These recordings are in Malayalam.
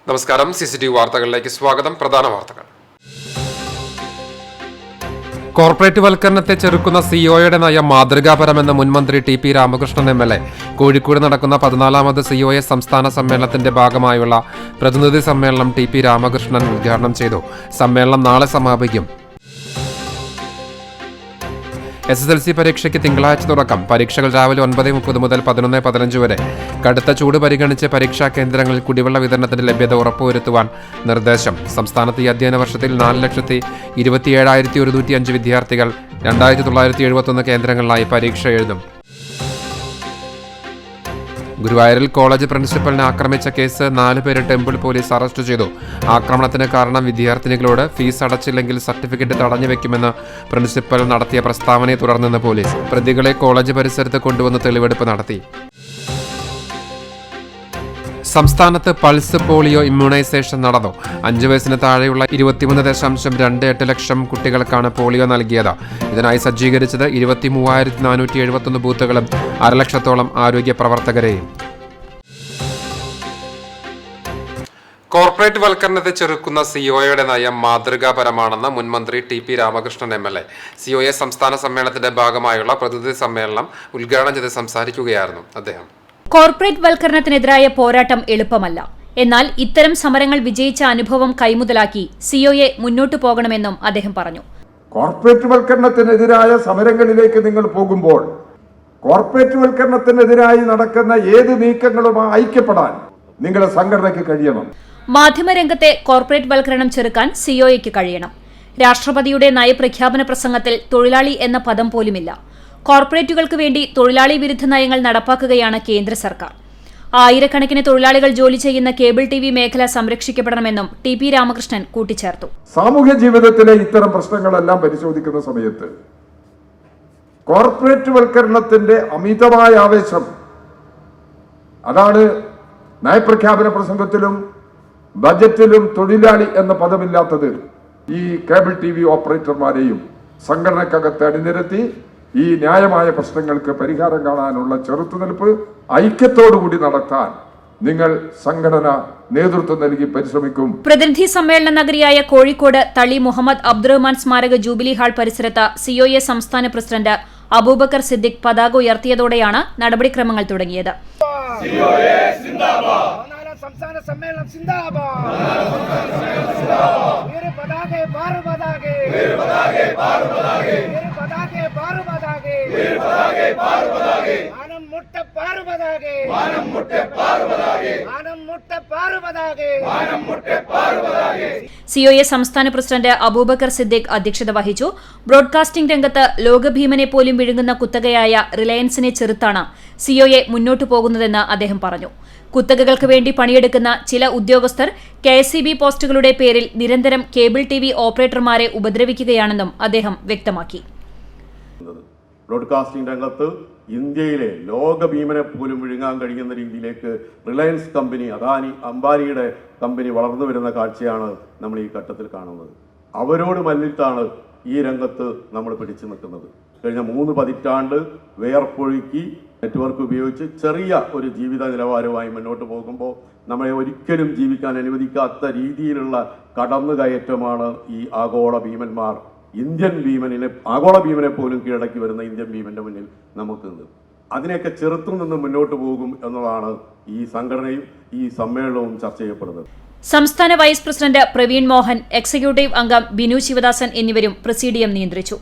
നമസ്കാരം. CCTV വാർത്തകളിലേക്ക് സ്വാഗതം. പ്രധാന വാർത്തകൾ. കോർപ്പറേറ്റ് വൽക്കരണത്തെ ചെറുക്കുന്ന സിഒയുടെ നയം മാതൃകാപരമെന്ന് മുൻമന്ത്രി TP രാമകൃഷ്ണൻ MLA. കോഴിക്കോട് നടക്കുന്ന 14ാമത് COA സംസ്ഥാന സമ്മേളനത്തിന്റെ ഭാഗമായുള്ള പ്രതിനിധി സമ്മേളനം TP രാമകൃഷ്ണൻ ഉദ്ഘാടനം ചെയ്തു. സമ്മേളനം നാളെ സമാപിക്കും. SSLC പരീക്ഷയ്ക്ക് തിങ്കളാഴ്ച തുടക്കം. പരീക്ഷകൾ രാവിലെ 9:30 മുതൽ 11:15 വരെ. കടുത്ത ചൂട് പരിഗണിച്ച് പരീക്ഷാ കേന്ദ്രങ്ങളിൽ കുടിവെള്ള വിതരണത്തിന്റെ ലഭ്യത ഉറപ്പുവരുത്തുവാൻ നിർദ്ദേശം. സംസ്ഥാനത്ത് ഈ അധ്യയന വർഷത്തിൽ 4,27,105 വിദ്യാർത്ഥികൾ 2,971 കേന്ദ്രങ്ങളിലായി പരീക്ഷ എഴുതും. ഗുരുവായൂരിൽ കോളേജ് പ്രിൻസിപ്പലിനെ ആക്രമിച്ച കേസ് 4 പേരെ ടെമ്പിൾ പോലീസ് അറസ്റ്റ് ചെയ്തു. ആക്രമണത്തിന് കാരണം വിദ്യാർത്ഥിനികളോട് ഫീസ് അടച്ചില്ലെങ്കിൽ സർട്ടിഫിക്കറ്റ് തടഞ്ഞുവെക്കുമെന്ന് പ്രിൻസിപ്പൽ നടത്തിയ പ്രസ്താവനയെ തുടർന്ന് പോലീസ് പ്രതികളെ കോളേജ് പരിസരത്ത് കൊണ്ടുവന്ന് തെളിവെടുപ്പ് നടത്തി. സംസ്ഥാനത്ത് പൾസ് പോളിയോ ഇമ്മ്യൂണൈസേഷൻ നടന്നു. 5 വയസ്സിന് താഴെയുള്ള 23.28 ലക്ഷം കുട്ടികൾക്കാണ് പോളിയോ നൽകിയത്. ഇതിനായി സജ്ജീകരിച്ചത് 23,471 ബൂത്തുകളും 1.5 ലക്ഷത്തോളം ആരോഗ്യ പ്രവർത്തകരെയും. കോർപ്പറേറ്റ് വൽക്കരണത്തെ ചെറുക്കുന്ന സിഒയുടെ നയം മാതൃകാപരമാണെന്ന് മുൻമന്ത്രി TP രാമകൃഷ്ണൻ MLA. COA സംസ്ഥാന സമ്മേളനത്തിന്റെ ഭാഗമായുള്ള പ്രതിനിധി സമ്മേളനം ഉദ്ഘാടനം ചെയ്ത് സംസാരിക്കുകയായിരുന്നു അദ്ദേഹം. കോർപ്പറേറ്റ് വൽക്കരണത്തിനെതിരായ പോരാട്ടം എളുപ്പമല്ല. എന്നാൽ ഇത്തരം സമരങ്ങൾ വിജയിച്ച അനുഭവം കൈമുതലാക്കി COA മുന്നോട്ടു പോകണമെന്നും അദ്ദേഹം പറഞ്ഞു. കോർപ്പറേറ്റ് വൽക്കരണത്തിനെതിരായ സമരങ്ങളിലേക്ക് നിങ്ങൾ പോകുമ്പോൾ കോർപ്പറേറ്റ് വൽക്കരണത്തിനെതിരായി നടക്കുന്ന ഏത് നീക്കങ്ങളുമായി ഐക്യപ്പെടാൻ നിങ്ങളുടെ സംഘടനയ്ക്ക് കഴിയണം. മാധ്യമരംഗത്തെ കോർപ്പറേറ്റ് വൽക്കരണം ചെറുക്കാൻ COAയ്ക്ക് കഴിയണം. രാഷ്ട്രപതിയുടെ നയപ്രഖ്യാപന പ്രസംഗത്തിൽ തൊഴിലാളി എന്ന പദം പോലുമില്ല. കോർപ്പറേറ്റുകൾക്ക് വേണ്ടി തൊഴിലാളി വിരുദ്ധ നയങ്ങൾ നടപ്പാക്കുകയാണ് കേന്ദ്ര സർക്കാർ. ആയിരക്കണക്കിന് തൊഴിലാളികൾ ജോലി ചെയ്യുന്ന കേബിൾ TV മേഖല സംരക്ഷിക്കപ്പെടണമെന്നും TP രാമകൃഷ്ണൻ കൂട്ടിച്ചേർത്തു. സാമൂഹ്യ ജീവിതത്തിലെ ഇത്തരം പ്രശ്നങ്ങളെല്ലാം പരിശോധിക്കുന്ന സമയത്ത് കോർപ്പറേറ്റ് വൽക്കരണത്തിന്റെ അമിതമായ ആവേശം, അതാണ് നയപ്രഖ്യാപന പ്രസംഗത്തിലും ബജറ്റിലും തൊഴിലാളി എന്ന പദമില്ലാത്തത്. ഈ കേബിൾ TV ഓപ്പറേറ്റർമാരെയും സംഘടനക്കകത്ത് അണിനിരത്തി ഈ ന്യായമായ പ്രശ്നങ്ങൾക്ക് പരിഹാരം കാണാനുള്ള ചെറുത്തുനിൽപ്പ് ഐക്യത്തോടുകൂടി നടത്താൻ നിങ്ങൾ സംഘടന നേതൃത്വം നൽകി പരിശ്രമിക്കും. പ്രതിനിധി സമ്മേളന നഗരിയായ കോഴിക്കോട് തളി മുഹമ്മദ് അബ്ദുറഹ്മാൻ സ്മാരക ജൂബിലി ഹാൾ പരിസരത്ത് COA സംസ്ഥാന പ്രസിഡന്റ് അബൂബക്കർ സിദ്ദിഖ് പതാക ഉയർത്തിയതോടെയാണ് നടപടിക്രമങ്ങൾ തുടങ്ങിയത്. സംസ്ഥാന സമ്മേളനം സിന്ദാബാദ്. मेरे पताके बार पताके, मेरे पताके बार पताके, मेरे पताके बार पताके, मेरे पताके बार पताके, मानम मुट्टे बार पताके, मानम मुट्टे बार पताके, मानम मुट्टे बार पताके, मानम मुट्टे बार पताके. COA സംസ്ഥാന പ്രസിഡന്റ് അബൂബക്കർ സിദ്ദിഖ് അധ്യക്ഷത വഹിച്ചു. ബ്രോഡ്കാസ്റ്റിംഗ് രംഗത്ത് ലോകഭീമനെ പോലും വിഴുങ്ങുന്ന കുത്തകയായ റിലയൻസിനെ ചെറുത്താണ് COA മുന്നോട്ടു പോകുന്നതെന്ന് അദ്ദേഹം പറഞ്ഞു. കുത്തകകൾക്ക് വേണ്ടി പണിയെടുക്കുന്ന ചില ഉദ്യോഗസ്ഥർ KSEB പോസ്റ്റുകളുടെ പേരിൽ നിരന്തരം കേബിൾ TV ഓപ്പറേറ്റർമാരെ ഉപദ്രവിക്കുകയാണെന്നും അദ്ദേഹം വ്യക്തമാക്കി. ബ്രോഡ്കാസ്റ്റിംഗ് രംഗത്ത് ഇന്ത്യയിലെ ലോക ഭീമനെ പോലും വിഴുങ്ങാൻ കഴിയുന്ന രീതിയിലേക്ക് റിലയൻസ് കമ്പനി, അദാനി അംബാനിയുടെ കമ്പനി വളർന്നു വരുന്ന കാഴ്ചയാണ് നമ്മൾ ഈ ഘട്ടത്തിൽ കാണുന്നത്. അവരോട് മല്ലിട്ടാണ് ഈ രംഗത്ത് നമ്മൾ പിടിച്ചു നിൽക്കുന്നത്. കഴിഞ്ഞ 3 പതിറ്റാണ്ട് വേർപ്പൊഴുക്കി നെറ്റ്വർക്ക് ഉപയോഗിച്ച് ചെറിയ ഒരു ജീവിത നിലവാരവുമായി മുന്നോട്ട് പോകുമ്പോൾ നമ്മളെ ഒരിക്കലും ജീവിക്കാൻ അനുവദിക്കാത്ത രീതിയിലുള്ള കടന്നുകയറ്റമാണ് ഈ ആഗോള ഭീമന്മാർ ഇന്ത്യൻ ഭീമനെ, ആഗോള ഭീമനെ പോലും കീഴടക്കി വരുന്ന ഇന്ത്യൻ ഭീമന്റെ മുന്നിൽ നമുക്കുണ്ട്. അതിനെയൊക്കെ ചെറുത്തു നിന്ന് മുന്നോട്ട് പോകും എന്നതാണ് ഈ സംഘടനയും ഈ സമ്മേളനവും ചർച്ച ചെയ്യപ്പെടുന്നത്. സംസ്ഥാന vice president Praveen Mohan, executive അംഗം ബിനു ശിവദാസൻ എന്നിവരും പ്രസീഡിയം നിയന്ത്രിച്ചു.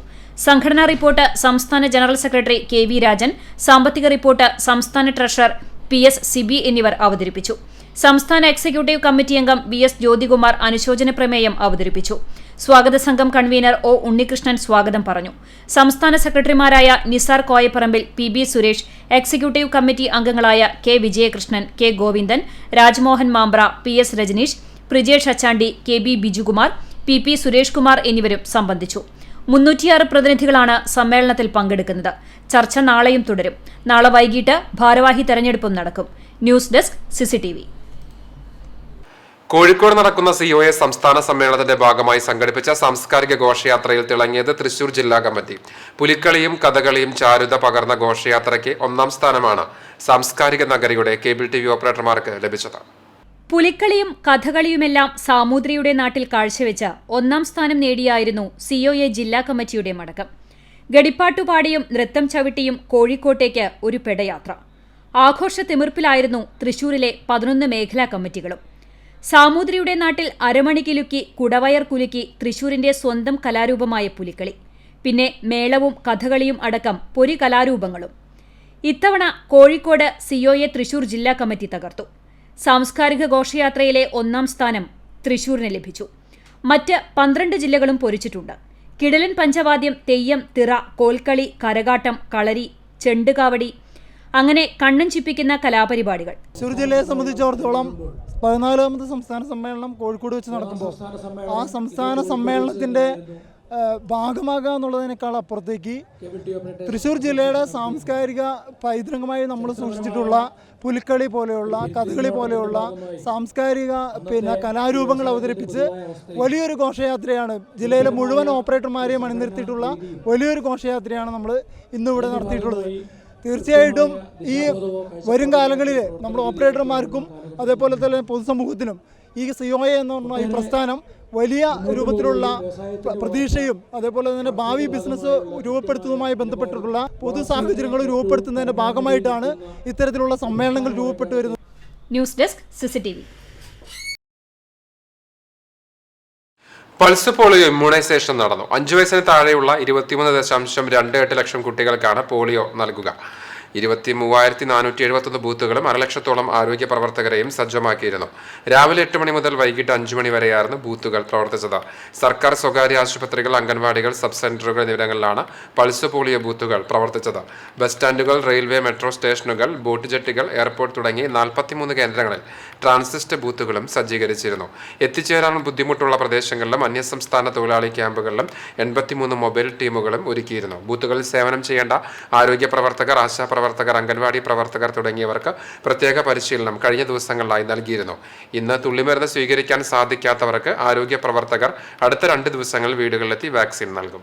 സംഘടനാ റിപ്പോർട്ട് സംസ്ഥാന ജനറൽ സെക്രട്ടറി KV രാജൻ, സാമ്പത്തിക റിപ്പോർട്ട് സംസ്ഥാന ട്രഷറർ PS സിബി എന്നിവർ അവതരിപ്പിച്ചു. സംസ്ഥാന എക്സിക്യൂട്ടീവ് കമ്മിറ്റി അംഗം VS ജ്യോതികുമാർ അനുശോചന പ്രമേയം അവതരിപ്പിച്ചു. സ്വാഗത സംഘം കൺവീനർ O ഉണ്ണികൃഷ്ണൻ സ്വാഗതം പറഞ്ഞു. സംസ്ഥാന സെക്രട്ടറിമാരായ Nisar Koyapparambil, PB Suresh, executive committee അംഗങ്ങളായ K Vijayakrishnan, K Govindan, Rajmohan Mambra, PS Rajneesh, Prijesh Achandi, KB Bijukumar, PP Suresh Kumar എന്നിവരും സംബന്ധിച്ചു. 306 പ്രതിനിധികളാണ് സമ്മേളനത്തിൽ പങ്കെടുക്കുന്നത്. ചർച്ച നാളെയും തുടരും. നാളെ വൈകിട്ട് ഭാരവാഹി തെരഞ്ഞെടുപ്പും നടക്കും. News desk CCTV. കോഴിക്കോട് നടക്കുന്ന COA സംസ്ഥാന സമ്മേളനത്തിന്റെ ഭാഗമായി സംഘടിപ്പിച്ച സാംസ്കാരിക ഘോഷയാത്രയിൽ തിളങ്ങിയത് തൃശൂർ ജില്ലാ കമ്മിറ്റി. പുലിക്കളിയും കഥകളിയും ചാരുത പകർന്ന ഘോഷയാത്രയ്ക്ക് 1ാം സ്ഥാനമാണ് സാംസ്കാരിക നഗരിയുടെ കേബിൾ TV ഓപ്പറേറ്റർമാർക്ക് ലഭിച്ചത്. പുലിക്കളിയും കഥകളിയുമെല്ലാം സാമൂതിരിയുടെ നാട്ടിൽ കാഴ്ചവെച്ച ഒന്നാം സ്ഥാനം നേടിയായിരുന്നു COA ജില്ലാ കമ്മിറ്റിയുടെ മടക്കം. ഗടിപ്പാട്ടുപാടിയും നൃത്തം ചവിട്ടിയും കോഴിക്കോട്ടേക്ക് ഒരു പെടയാത്ര. ആഘോഷ തിമിർപ്പിലായിരുന്നു തൃശൂരിലെ 11 മേഖലാ കമ്മിറ്റികളും. സാമൂതിരിയുടെ നാട്ടിൽ അരമണി കിലുക്കി കുടവയർ കുലുക്കി തൃശൂരിന്റെ സ്വന്തം കലാരൂപമായ പുലിക്കളി. പിന്നെ മേളവും കഥകളിയും അടക്കം പൊരി കലാരൂപങ്ങളും. ഇത്തവണ കോഴിക്കോട് COA തൃശൂർ ജില്ലാ കമ്മിറ്റി തകർത്തു. സാംസ്കാരിക ഘോഷയാത്രയിലെ ഒന്നാം സ്ഥാനം തൃശൂരിന് ലഭിച്ചു. മറ്റ് 12 ജില്ലകളും പൊരിച്ചിട്ടുണ്ട്. കിടലൻ പഞ്ചവാദ്യം, തെയ്യം, തിറ, കോൽക്കളി, കരകാട്ടം, കളരി, ചെണ്ടുകാവടി, അങ്ങനെ കണ്ണും ചിപ്പിക്കുന്ന കലാപരിപാടികൾ. തൃശ്ശൂർ ജില്ലയെ സംബന്ധിച്ചിടത്തോളം 14ാമത് സംസ്ഥാന സമ്മേളനം കോഴിക്കോട് വെച്ച് നടക്കുമ്പോൾ ആ സംസ്ഥാന സമ്മേളനത്തിന്റെ ഭാഗമാകുക എന്നുള്ളതിനേക്കാൾ അപ്പുറത്തേക്ക് തൃശ്ശൂർ ജില്ലയുടെ സാംസ്കാരിക പൈതൃകമായി നമ്മൾ സൂക്ഷിച്ചിട്ടുള്ള പുലിക്കളി പോലെയുള്ള കഥകളി പോലെയുള്ള സാംസ്കാരിക കലാരൂപങ്ങൾ അവതരിപ്പിച്ച് വലിയൊരു ഘോഷയാത്രയാണ് ജില്ലയിലെ മുഴുവൻ ഓപ്പറേറ്റർമാരെയും അണിനിരത്തിയിട്ടുള്ള വലിയൊരു ഘോഷയാത്രയാണ് നമ്മൾ ഇന്നിവിടെ നടത്തിയിട്ടുള്ളത്. തീർച്ചയായിട്ടും ഈ വരും കാലങ്ങളിൽ നമ്മൾ ഓപ്പറേറ്റർമാർക്കും അതേപോലെ തന്നെ പൊതുസമൂഹത്തിനും ഈ COA എന്ന് പറഞ്ഞ ഈ പ്രസ്ഥാനം വലിയ രൂപത്തിലുള്ള പ്രതീക്ഷയും അതേപോലെ തന്നെ ഭാവി ബിസിനസ് രൂപപ്പെടുത്തുന്നതുമായി ബന്ധപ്പെട്ടിട്ടുള്ള പൊതു സാഹചര്യങ്ങൾ രൂപപ്പെടുത്തുന്നതിന്റെ ഭാഗമായിട്ടാണ് ഇത്തരത്തിലുള്ള സമ്മേളനങ്ങൾ രൂപപ്പെട്ടു വരുന്നത്. News desk CCTV. Pulse polio immunisation നടന്നു. 5 വയസ്സിന് താഴെയുള്ള 23.28 ലക്ഷം കുട്ടികൾക്കാണ് പോളിയോ നൽകുക. 23,471 ബൂത്തുകളും 1,00,000-ഓളം ആരോഗ്യ പ്രവർത്തകരെയും സജ്ജമാക്കിയിരുന്നു. രാവിലെ 8 മണി മുതൽ വൈകിട്ട് 5 മണി വരെയായിരുന്നു ബൂത്തുകൾ പ്രവർത്തിച്ചത്. സർക്കാർ, സ്വകാര്യ ആശുപത്രികൾ, അംഗൻവാടികൾ, സബ് സെന്ററുകൾ എന്നിവിടങ്ങളിലാണ് പൾസ് പോളിയോ ബൂത്തുകൾ പ്രവർത്തിച്ചത്. ബസ് സ്റ്റാൻഡുകൾ, റെയിൽവേ, മെട്രോ സ്റ്റേഷനുകൾ, ബോട്ട് ജെട്ടികൾ, എയർപോർട്ട് തുടങ്ങി 43 കേന്ദ്രങ്ങളിൽ ട്രാൻസിസ്റ്റ് ബൂത്തുകളും സജ്ജീകരിച്ചിരുന്നു. എത്തിച്ചേരാൻ ബുദ്ധിമുട്ടുള്ള പ്രദേശങ്ങളിലും അന്യസംസ്ഥാന തൊഴിലാളി ക്യാമ്പുകളിലും 83 മൊബൈൽ ടീമുകളും ഒരുക്കിയിരുന്നു. ബൂത്തുകളിൽ സേവനം ചെയ്യേണ്ട ആരോഗ്യ പ്രവർത്തകർ, ആശാപ്രവർത്തകർ, അംഗൻവാടി പ്രവർത്തകർ തുടങ്ങിയവർക്ക് പ്രത്യേക പരിശീലനം കഴിഞ്ഞ ദിവസങ്ങളിലായി നൽകിയിരുന്നു. ഇന്ന് തുള്ളിമരുന്ന് സ്വീകരിക്കാൻ സാധിക്കാത്തവർക്ക് ആരോഗ്യ പ്രവർത്തകർ അടുത്ത 2 ദിവസങ്ങളിൽ വീടുകളിലെത്തി വാക്സിൻ നൽകും.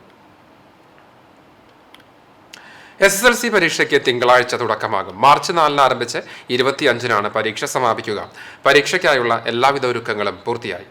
SSLC പരീക്ഷയ്ക്ക് തിങ്കളാഴ്ച തുടക്കമാകും. മാർച്ച് 4-ന് ആരംഭിച്ച് 25-നാണ് പരീക്ഷ സമാപിക്കുക. പരീക്ഷയ്ക്കായുള്ള എല്ലാവിധ ഒരുക്കങ്ങളും പൂർത്തിയായി.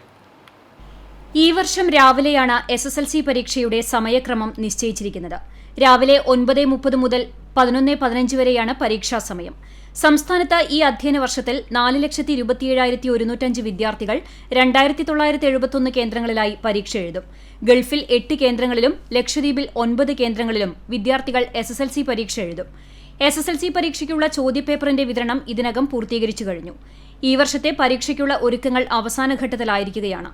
ഈ വർഷം രാവിലെയാണ് SSLC പരീക്ഷയുടെ സമയക്രമം നിശ്ചയിച്ചിരിക്കുന്നത്. രാവിലെ 9:30 മുതൽ 11:15 വരെയാണ് പരീക്ഷാ സമയം. സംസ്ഥാനത്ത് ഈ അധ്യയന വർഷത്തിൽ 4,27,105 വിദ്യാർത്ഥികൾ 2,971 കേന്ദ്രങ്ങളിലായി പരീക്ഷ എഴുതും. ഗൾഫിൽ 8 കേന്ദ്രങ്ങളിലും ലക്ഷദ്വീപിൽ 9 കേന്ദ്രങ്ങളിലും വിദ്യാർത്ഥികൾ SSLC പരീക്ഷ എഴുതും. SSLC പരീക്ഷയ്ക്കുള്ള ചോദ്യപേപ്പറിന്റെ വിതരണം ഇതിനകം പൂർത്തീകരിച്ചു കഴിഞ്ഞു. ഈ വർഷത്തെ പരീക്ഷയ്ക്കുള്ള ഒരുക്കങ്ങൾ അവസാനഘട്ടത്തിലായിരിക്കുകയാണ്.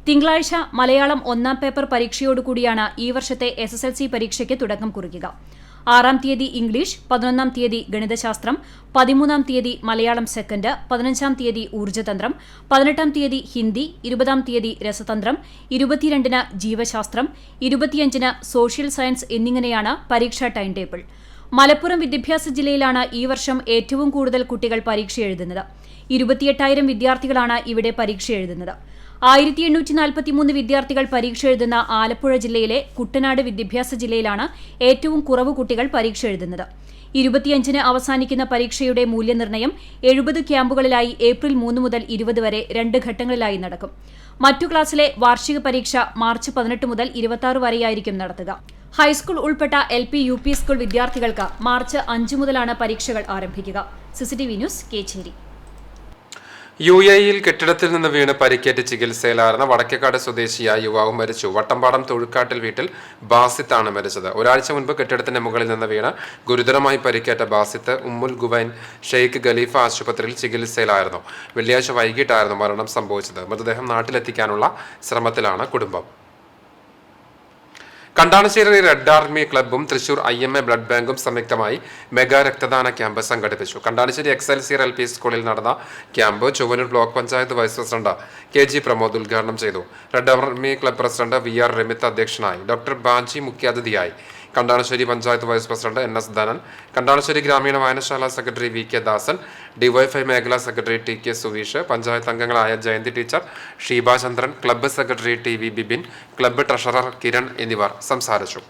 തിങ്കളാഴ്ച മലയാളം 1-ാം പേപ്പർ പരീക്ഷയോടുകൂടിയാണ് ഈ വർഷത്തെ SSLC പരീക്ഷയ്ക്ക് തുടക്കം കുറിക്കുക. 6-ാം തീയതി ഇംഗ്ലീഷ്, 11-ാം തീയതി ഗണിതശാസ്ത്രം, 13-ാം തീയതി മലയാളം സെക്കൻഡ്, 15-ാം തീയതി ഊർജ്ജതന്ത്രം, 18-ാം തീയതി ഹിന്ദി, 20-ാം തീയതി രസതന്ത്രം, 22-ന് ജീവശാസ്ത്രം, 25-ന് സോഷ്യൽ സയൻസ് എന്നിങ്ങനെയാണ് പരീക്ഷാ ടൈം ടേബിൾ. മലപ്പുറം വിദ്യാഭ്യാസ ജില്ലയിലാണ് ഈ വർഷം ഏറ്റവും കൂടുതൽ കുട്ടികൾ പരീക്ഷ എഴുതുന്നത്. 28,000 വിദ്യാർത്ഥികളാണ് ഇവിടെ പരീക്ഷ എഴുതുന്നത്. 1,843 വിദ്യാർത്ഥികൾ പരീക്ഷ എഴുതുന്ന ആലപ്പുഴ ജില്ലയിലെ കുട്ടനാട് വിദ്യാഭ്യാസ ജില്ലയിലാണ് ഏറ്റവും കുറവ് കുട്ടികൾ പരീക്ഷ എഴുതുന്നത്. 25-ന് അവസാനിക്കുന്ന പരീക്ഷയുടെ മൂല്യനിർണ്ണയം 70 ക്യാമ്പുകളിലായി ഏപ്രിൽ 3 മുതൽ 20 വരെ 2 ഘട്ടങ്ങളിലായി നടക്കും. മറ്റു ക്ലാസ്സിലെ വാർഷിക പരീക്ഷ മാർച്ച് 18 മുതൽ 26 വരെയായിരിക്കും നടത്തുക. ഹൈസ്കൂൾ ഉൾപ്പെട്ട LP, UP സ്കൂൾ വിദ്യാർത്ഥികൾക്ക് മാർച്ച് 5 മുതലാണ് പരീക്ഷകൾ ആരംഭിക്കുക. CCTV news, Kecheri. UAE-യിൽ കെട്ടിടത്തിൽ നിന്ന് വീണ് പരിക്കേറ്റ് ചികിത്സയിലായിരുന്ന വടക്കേക്കാട് സ്വദേശിയായ യുവാവ് മരിച്ചു. വട്ടമ്പാടം തൊഴുക്കാട്ടിൽ വീട്ടിൽ ബാസിത്താണ് മരിച്ചത്. ഒരാഴ്ച മുൻപ് കെട്ടിടത്തിന്റെ മുകളിൽ നിന്ന് വീണ് ഗുരുതരമായി പരിക്കേറ്റ ബാസിത്ത് ഉമ്മുൽ ഗുവൈൻ ഷെയ്ഖ് ഖലീഫ ആശുപത്രിയിൽ ചികിത്സയിലായിരുന്നു. വെള്ളിയാഴ്ച വൈകിട്ടായിരുന്നു മരണം സംഭവിച്ചത്. മൃതദേഹം നാട്ടിലെത്തിക്കാനുള്ള ശ്രമത്തിലാണ് കുടുംബം. കണ്ടാണശ്ശേരി റെഡ് ആർമി ക്ലബ്ബും തൃശൂർ IMA ബ്ലഡ് ബാങ്കും സംയുക്തമായി മെഗാ രക്തദാന ക്യാമ്പ് സംഘടിപ്പിച്ചു. കണ്ടാണശ്ശേരി എക്സൽസിയർ LP സ്കൂളിൽ നടന്ന camp Chowwannur block panchayat vice president KG Pramod ഉദ്ഘാടനം ചെയ്തു. Red army club president VR Ramith അധ്യക്ഷനായി. ഡോക്ടർ ബാജി മുഖ്യാതിഥിയായി. Kandanassery panchayat vice president NS Dhanan, Kandanassery ഗ്രാമീണ വായനശാല സെക്രട്ടറി VK ദാസൻ, ഡിവൈഎഫ്ഐ മേഖലാ സെക്രട്ടറി TK സുവീഷ്, പഞ്ചായത്ത് അംഗങ്ങളായ Jayanthi teacher, Sheeba Chandran, club secretary TV Bibin, club treasurer Kiran എന്നിവർ സംസാരിച്ചു.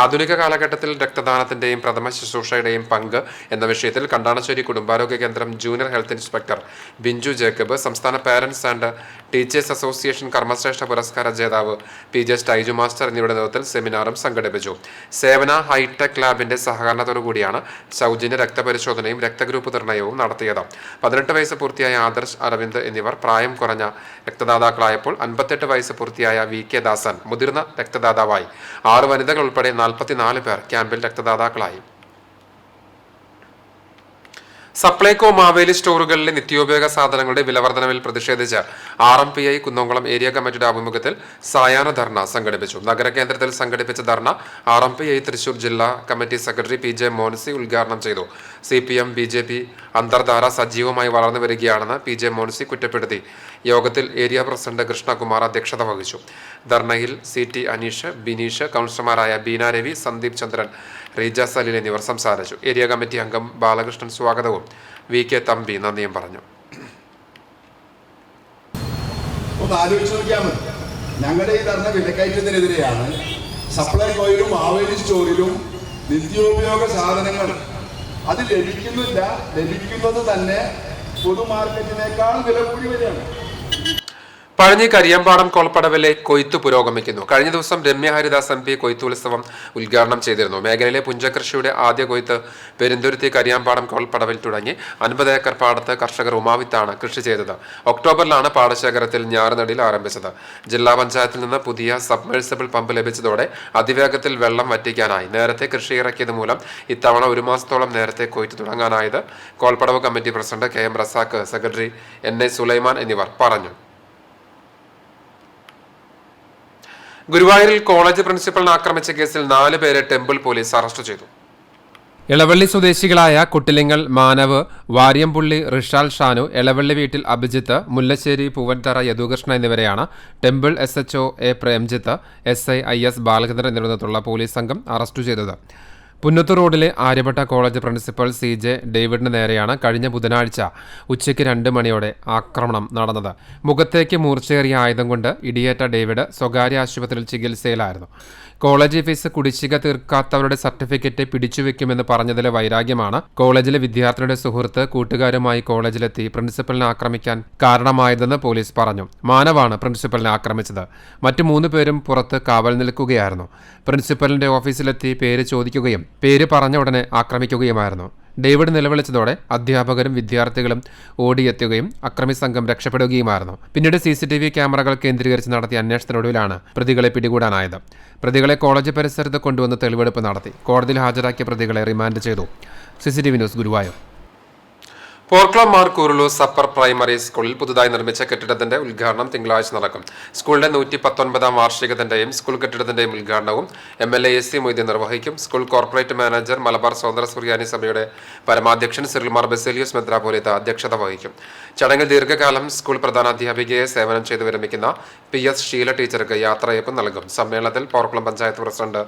ആധുനിക കാലഘട്ടത്തിൽ രക്തദാനത്തിന്റെയും പ്രഥമ ശുശ്രൂഷയുടെയും പങ്ക് എന്ന വിഷയത്തിൽ കണ്ടാണശ്ശേരി കുടുംബാരോഗ്യ കേന്ദ്രം junior health inspector Binchu Jacob, സംസ്ഥാന പാരന്റ്സ് ആൻഡ് ടീച്ചേഴ്സ് അസോസിയേഷൻ കർമ്മശ്രേഷ്ഠ പുരസ്കാര ജേതാവ് PJ സ്റ്റൈജു മാസ്റ്റർ എന്നിവരുടെ നേതൃത്വത്തിൽ സെമിനാറും സംഘടിപ്പിച്ചു. സേവന ഹൈടെക് ലാബിന്റെ സഹകരണത്തോടുകൂടിയാണ് സൗജന്യ രക്തപരിശോധനയും രക്തഗ്രൂപ്പ് നിർണയവും നടത്തിയത്. 18 വയസ്സ് പൂർത്തിയായ ആദർശ് അരവിന്ദ് എന്നിവർ പ്രായം കുറഞ്ഞ രക്തദാതാക്കളായപ്പോൾ 58 വയസ്സ് പൂർത്തിയായ VK ദാസൻ മുതിർന്ന രക്തദാതാവായി. 6 വനിതകൾ ഉൾപ്പെടെ 44 പേർ ക്യാമ്പിൽ രക്തദാതാക്കളായി. സപ്ലൈകോ മാവേലി സ്റ്റോറുകളിലെ നിത്യോപയോഗ സാധനങ്ങളുടെ വിലവർധനവിൽ പ്രതിഷേധിച്ച് RMPI കുന്നംകുളം ഏരിയ കമ്മിറ്റിയുടെ ആഭിമുഖ്യത്തിൽ സായാഹ്ന ധർണ സംഘടിപ്പിച്ചു. നഗരകേന്ദ്രത്തിൽ സംഘടിപ്പിച്ച ധർണ RMPI തൃശൂർ ജില്ലാ കമ്മിറ്റി സെക്രട്ടറി PJ മോൻസി ഉദ്ഘാടനം ചെയ്തു. CPM BJP അന്തർധാര സജീവമായി വളർന്നു വരികയാണെന്ന് PJ മോൻസി കുറ്റപ്പെടുത്തി. യോഗത്തിൽ ഏരിയ പ്രസിഡന്റ് കൃഷ്ണകുമാർ അധ്യക്ഷത വഹിച്ചു. ധർണയിൽ CT അനീഷ്, ബിനീഷ്, കൗൺസിലർമാരായ ബീന രവി, സന്ദീപ് ചന്ദ്രൻ, റീജ സലീൽ എന്നിവർ സംസാരിച്ചു. ഏരിയ കമ്മിറ്റി അംഗം ബാലകൃഷ്ണൻ സ്വാഗതവും VK തമ്പി നന്ദിയും പറഞ്ഞു. ഒന്ന് ആലോചിച്ച് നോക്കിയാൽ മതി. ഞങ്ങളുടെ ഈ ധർണ വിലക്കയറ്റത്തിനെതിരെയാണ്. സപ്ലൈകോയിലും മാവേലി സ്റ്റോറിലും നിത്യോപയോഗ സാധനങ്ങൾ അത് ലഭിക്കുന്നില്ല. ലഭിക്കുന്നത് തന്നെ പൊതുമാർക്കറ്റിനേക്കാൾ വില കൂടി വരികയാണ്. പഴഞ്ഞി കരിയമ്പാടം കോൾപ്പടവിലെ കൊയ്ത്ത് പുരോഗമിക്കുന്നു. കഴിഞ്ഞ ദിവസം രമ്യ ഹരിദാസ് MP കൊയ്ത്തുത്സവം ഉദ്ഘാടനം ചെയ്തിരുന്നു. മേഖലയിലെ പുഞ്ചകൃഷിയുടെ ആദ്യ കൊയ്ത്ത് പെരുന്തുരുത്തി കരിയാമ്പാടം കോൾപ്പടവിൽ തുടങ്ങി. 50 ഏക്കർ പാടത്ത് കർഷകർ ഉമാവിത്താണ് കൃഷി ചെയ്തത്. ഒക്ടോബറിലാണ് പാടശേഖരത്തിൽ ഞാറുനടിയിൽ ആരംഭിച്ചത്. ജില്ലാ പഞ്ചായത്തിൽ നിന്ന് പുതിയ സബ്മേഴ്സിബിൾ പമ്പ് ലഭിച്ചതോടെ അതിവേഗത്തിൽ വെള്ളം വറ്റിക്കാനായി. നേരത്തെ കൃഷി ഇറക്കിയത് മൂലം ഇത്തവണ 1 മാസത്തോളം നേരത്തെ കൊയ്ത്ത് തുടങ്ങാനായത് കോൾപ്പടവ് committee president KM Razak, secretary NA Sulaiman എന്നിവർ പറഞ്ഞു. ഗുരുവായൂരിൽ കോളേജ് പ്രിൻസിപ്പലിനെ ആക്രമിച്ച കേസിൽ 4 പേരെ ടെമ്പിൾ പോലീസ് അറസ്റ്റ് ചെയ്തു. എളവള്ളി സ്വദേശികളായ കുട്ടിലിങ്ങൽ മാനവ്, വാര്യംപുള്ളി റിഷാൽ ഷാനു, എളവള്ളി വീട്ടിൽ അഭിജിത്ത്, മുല്ലശ്ശേരി പൂവൻതറ യദുകൃഷ്ണ എന്നിവരെയാണ് temple SHO A Premjith, SI IS Balachandran എന്നിവരുള്ള പോലീസ് സംഘം അറസ്റ്റ് ചെയ്തത്. പുന്നത്തൂർ റോഡിലെ ആര്യഭട്ട കോളേജ് പ്രിൻസിപ്പൽ CJ ഡേവിഡിന് നേരെയാണ് കഴിഞ്ഞ ബുധനാഴ്ച ഉച്ചയ്ക്ക് 2 മണിയോടെ ആക്രമണം നടന്നത്. മുഖത്തേക്ക് മൂർച്ചയേറിയ ആയുധം കൊണ്ട് ഇടിയേറ്റ ഡേവിഡ് സ്വകാര്യ ആശുപത്രിയിൽ ചികിത്സയിലായിരുന്നു. കോളേജ് ഫീസ് കുടിശ്ശിക തീർക്കാത്തവരുടെ സർട്ടിഫിക്കറ്റ് പിടിച്ചുവെക്കുമെന്ന് പറഞ്ഞതിലെ വൈരാഗ്യമാണ് കോളേജിലെ വിദ്യാർത്ഥിയുടെ സുഹൃത്ത് കൂട്ടുകാരുമായി കോളേജിലെത്തി പ്രിൻസിപ്പലിനെ ആക്രമിക്കാൻ കാരണമായതെന്ന് പോലീസ് പറഞ്ഞു. മാനവാണ് പ്രിൻസിപ്പലിനെ ആക്രമിച്ചത്. മറ്റു 3 പേരും പുറത്ത് കാവൽ നിൽക്കുകയായിരുന്നു. പ്രിൻസിപ്പലിന്റെ ഓഫീസിലെത്തി പേര് ചോദിക്കുകയും പേര് പറഞ്ഞ ഉടനെ ആക്രമിക്കുകയുമായിരുന്നു. ഡേവിഡ് നിലവിളിച്ചതോടെ അധ്യാപകരും വിദ്യാർത്ഥികളും ഓടിയെത്തുകയും അക്രമി സംഘം രക്ഷപ്പെടുകയുമായിരുന്നു. പിന്നീട് CCTV ക്യാമറകൾ കേന്ദ്രീകരിച്ച് നടത്തിയ അന്വേഷണത്തിനൊടുവിലാണ് പ്രതികളെ പിടികൂടാനായത്. പ്രതികളെ കോളേജ് പരിസരത്ത് കൊണ്ടുവന്ന് തെളിവെടുപ്പ് നടത്തി. കോടതിയിൽ ഹാജരാക്കിയ പ്രതികളെ റിമാൻഡ് ചെയ്തു. CCTV news, Guruvayur. Porkulam Mar Koorilos upper primary സ്കൂളിൽ പുതുതായി നിർമ്മിച്ച കെട്ടിടത്തിന്റെ ഉദ്ഘാടനം തിങ്കളാഴ്ച നടക്കും. സ്കൂളിന്റെ 119ാം വാർഷികത്തിന്റെയും സ്കൂൾ കെട്ടിടത്തിന്റെയും ഉദ്ഘാടനവും MLA AC മൊയ്തീൻ നിർവഹിക്കും. സ്കൂൾ കോർപ്പറേറ്റ് മാനേജർ മലബാർ സ്വതന്ത്ര സുറിയാനി സഭയുടെ പരമാധ്യക്ഷൻ സിറിൽ മാർ ബസേലിയോസ് മെത്രാപ്പോലീത്ത അധ്യക്ഷത വഹിക്കും. ചടങ്ങിൽ ദീർഘകാലം സ്കൂൾ പ്രധാനാധ്യാപികയെ സേവനം ചെയ്തു വിരമിക്കുന്ന PS ഷീല ടീച്ചർക്ക് യാത്രയപ്പ് നൽകും. സമ്മേളനത്തിൽ Porkulam panchayat president